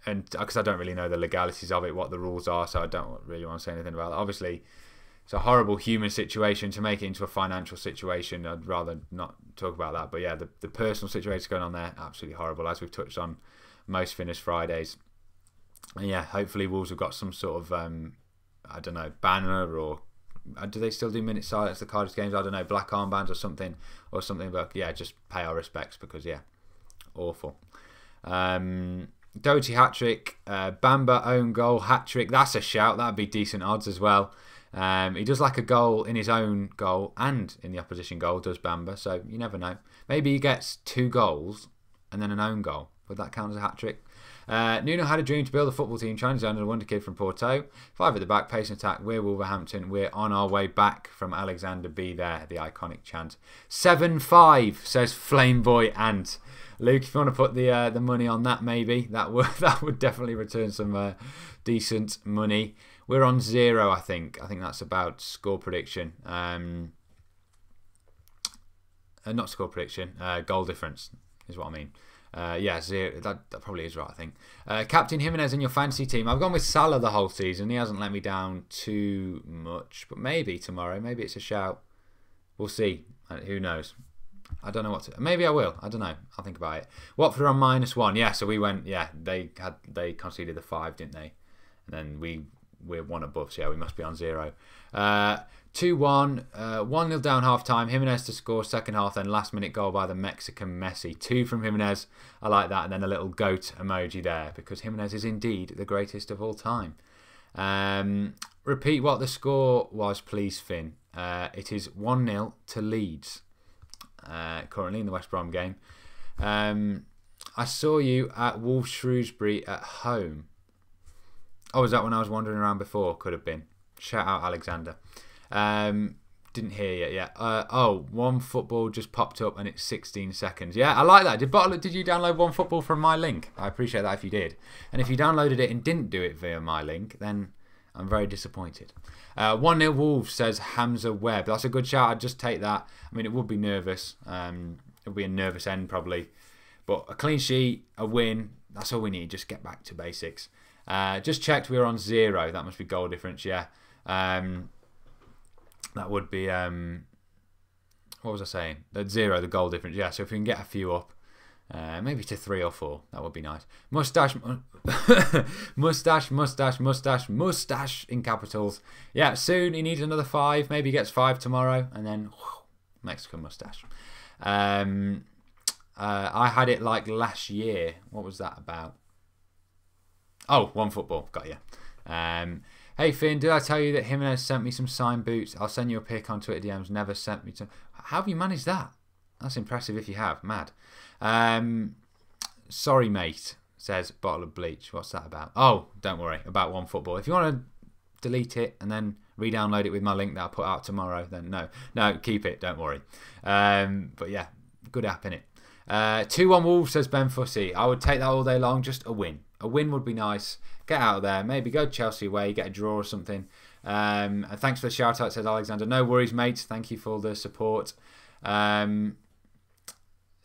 And because I don't really know the legalities of it, what the rules are, so I don't really want to say anything about it. Obviously, it's a horrible human situation. To make it into a financial situation, I'd rather not talk about that. But yeah, the personal situation going on there, absolutely horrible, as we've touched on most Finerrz Fridays. And yeah, hopefully Wolves have got some sort of, I don't know, banner, or do they still do minute silence at the Cardiff games? I don't know, black armbands or something. But yeah, just pay our respects, because yeah, awful. Doherty hat-trick, Bamba own goal hat-trick. That's a shout. That'd be decent odds as well. He does like a goal in his own goal and in the opposition goal, does Bamba. So you never know. Maybe he gets 2 goals and then an own goal. Would that count as a hat-trick? Nuno had a dream to build a football team. Chinese under a wonder kid from Porto. 5 at the back, pace and attack. We're Wolverhampton. We're on our way back from Alexander. Be there. The iconic chant. 7-5, says Flameboy Ant. Luke, if you want to put the money on that, maybe that would definitely return some decent money. We're on 0, I think. I think that's about score prediction. Not score prediction. Goal difference is what I mean. Yeah, 0. That probably is right, I think. Captain Jimenez in your fantasy team. I've gone with Salah the whole season. He hasn't let me down too much. But maybe tomorrow. Maybe it's a shout. We'll see. Who knows? I don't know what to... Maybe I will. I don't know. I'll think about it. Watford on -1. Yeah, so we went... Yeah, they conceded the 5, didn't they? And then we're 1 above. So yeah, we must be on 0. 2-1. 1-0 down half-time. Jimenez to score second half. Then last-minute goal by the Mexican Messi. 2 from Jimenez. I like that. And then a little goat emoji there, because Jimenez is indeed the greatest of all time. Repeat what the score was, please, Finn. It is 1-0 to Leeds. Currently in the West Brom game. I saw you at Wolves Shrewsbury at home. Oh, was that when I was wandering around before? Could have been. Shout out Alexander. Didn't hear you yet. Oh, One Football just popped up and it's 16 seconds. Yeah, I like that. Did you download One Football from my link? I appreciate that if you did. And if you downloaded it and didn't do it via my link, then I'm very disappointed. 1-0 Wolves, says Hamza Webb. That's a good shout. I'd just take that. I mean, it would be nervous. It would be a nervous end probably. But a clean sheet, a win, that's all we need. Just get back to basics. Just checked, we were on 0. That must be goal difference, yeah. That would be... what was I saying? That's 0, the goal difference. Yeah, so if we can get a few up, maybe to 3 or 4, that would be nice. Mustache in capitals. Yeah, soon he needs another 5. Maybe he gets 5 tomorrow, and then whew, Mexican mustache. I had it like last year. What was that about? Oh, One Football. Got you. Hey Finn, did I tell you that Jimenez sent me some signed boots? I'll send you a pic on Twitter DMs. Never sent me to... How have you managed that? That's impressive if you have. Mad. Sorry, mate, says Bottle of Bleach. What's that about? Oh, don't worry. About One Football. If you want to delete it and then re-download it with my link that I'll put out tomorrow, then no, keep it. Don't worry. But yeah, good app, innit? 2-1 Wolves, says Ben Fussy. I would take that all day long. Just a win. A win would be nice. Get out of there. Maybe go Chelsea away. Get a draw or something. And thanks for the shout out, says Alexander. No worries, mates. Thank you for the support.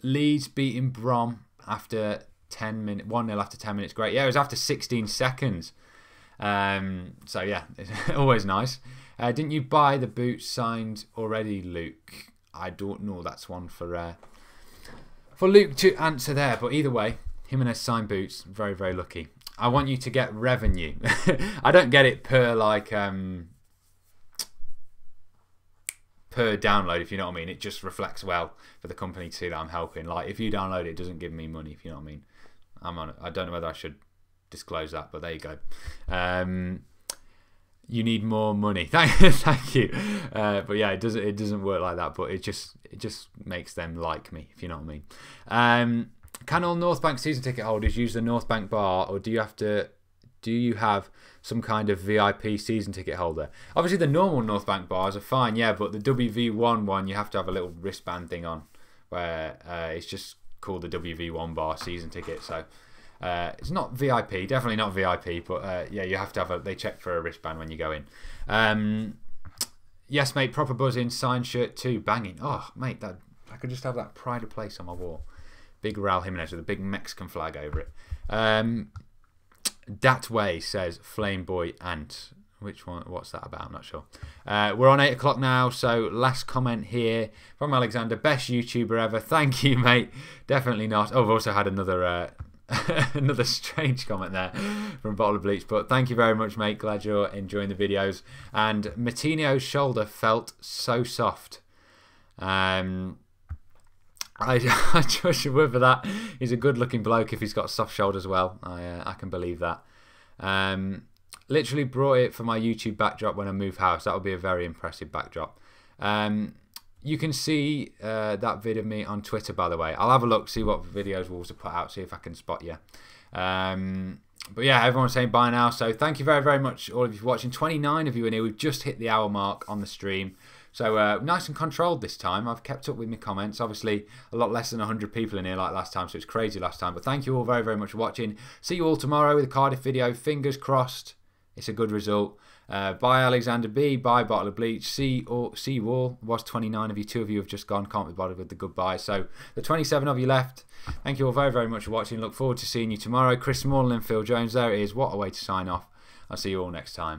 Leeds beating Brom after 10 minutes. 1-0 after 10 minutes. Great. Yeah, it was after 16 seconds. So yeah, it's always nice. Didn't you buy the boots signed already, Luke? I don't know. That's one for Luke to answer there. But either way, Jimenez signed boots. Very, very lucky. I want you to get revenue. I don't get it per per download, if you know what I mean. It just reflects well for the company to see that I'm helping. Like, if you download it, it doesn't give me money, if you know what I mean. I don't know whether I should disclose that, but there you go. You need more money. Thank you. But yeah, it doesn't work like that, but it just makes them like me, if you know what I mean. Can all North Bank season ticket holders use the North Bank bar, or do you have some kind of VIP season ticket holder? Obviously, the normal North Bank bars are fine, yeah, but the WV1 one, you have to have a little wristband thing on, where it's just called the WV1 bar season ticket. So it's not VIP, definitely not VIP, but yeah, you have to have they check for a wristband when you go in. Yes, mate, proper buzzing, signed shirt too, banging. Oh, mate, I could just have that pride of place on my wall. Big Raul Jimenez with a big Mexican flag over it. That way, says Flameboy Ant. Which one? What's that about? I'm not sure. We're on 8 o'clock now, so last comment here from Alexander. Best YouTuber ever. Thank you, mate. Definitely not. Oh, I've also had another another strange comment there from Bottle of Bleach, but thank you very much, mate. Glad you're enjoying the videos. And Matinho's shoulder felt so soft. I trust your word for that. He's a good looking bloke if he's got soft shoulders. Well, I can believe that. Literally brought it for my YouTube backdrop when I move house. That would be a very impressive backdrop. You can see that vid of me on Twitter, by the way. I'll have a look, see what videos Wolves have put out, see if I can spot you. But yeah, everyone's saying bye now. So thank you very, very much, all of you, for watching. 29 of you in here. We've just hit the hour mark on the stream. So nice and controlled this time. I've kept up with my comments. Obviously, a lot less than 100 people in here like last time, so it's crazy last time. But thank you all very, very much for watching. See you all tomorrow with a Cardiff video. Fingers crossed it's a good result. Bye, Alexander B. Bye, Bottle of Bleach. See you all. Was 29 of you. 2 of you have just gone. Can't be bothered with the goodbye. So the 27 of you left. Thank you all very, very much for watching. Look forward to seeing you tomorrow. Chris Small and Phil Jones. There it is. What a way to sign off. I'll see you all next time.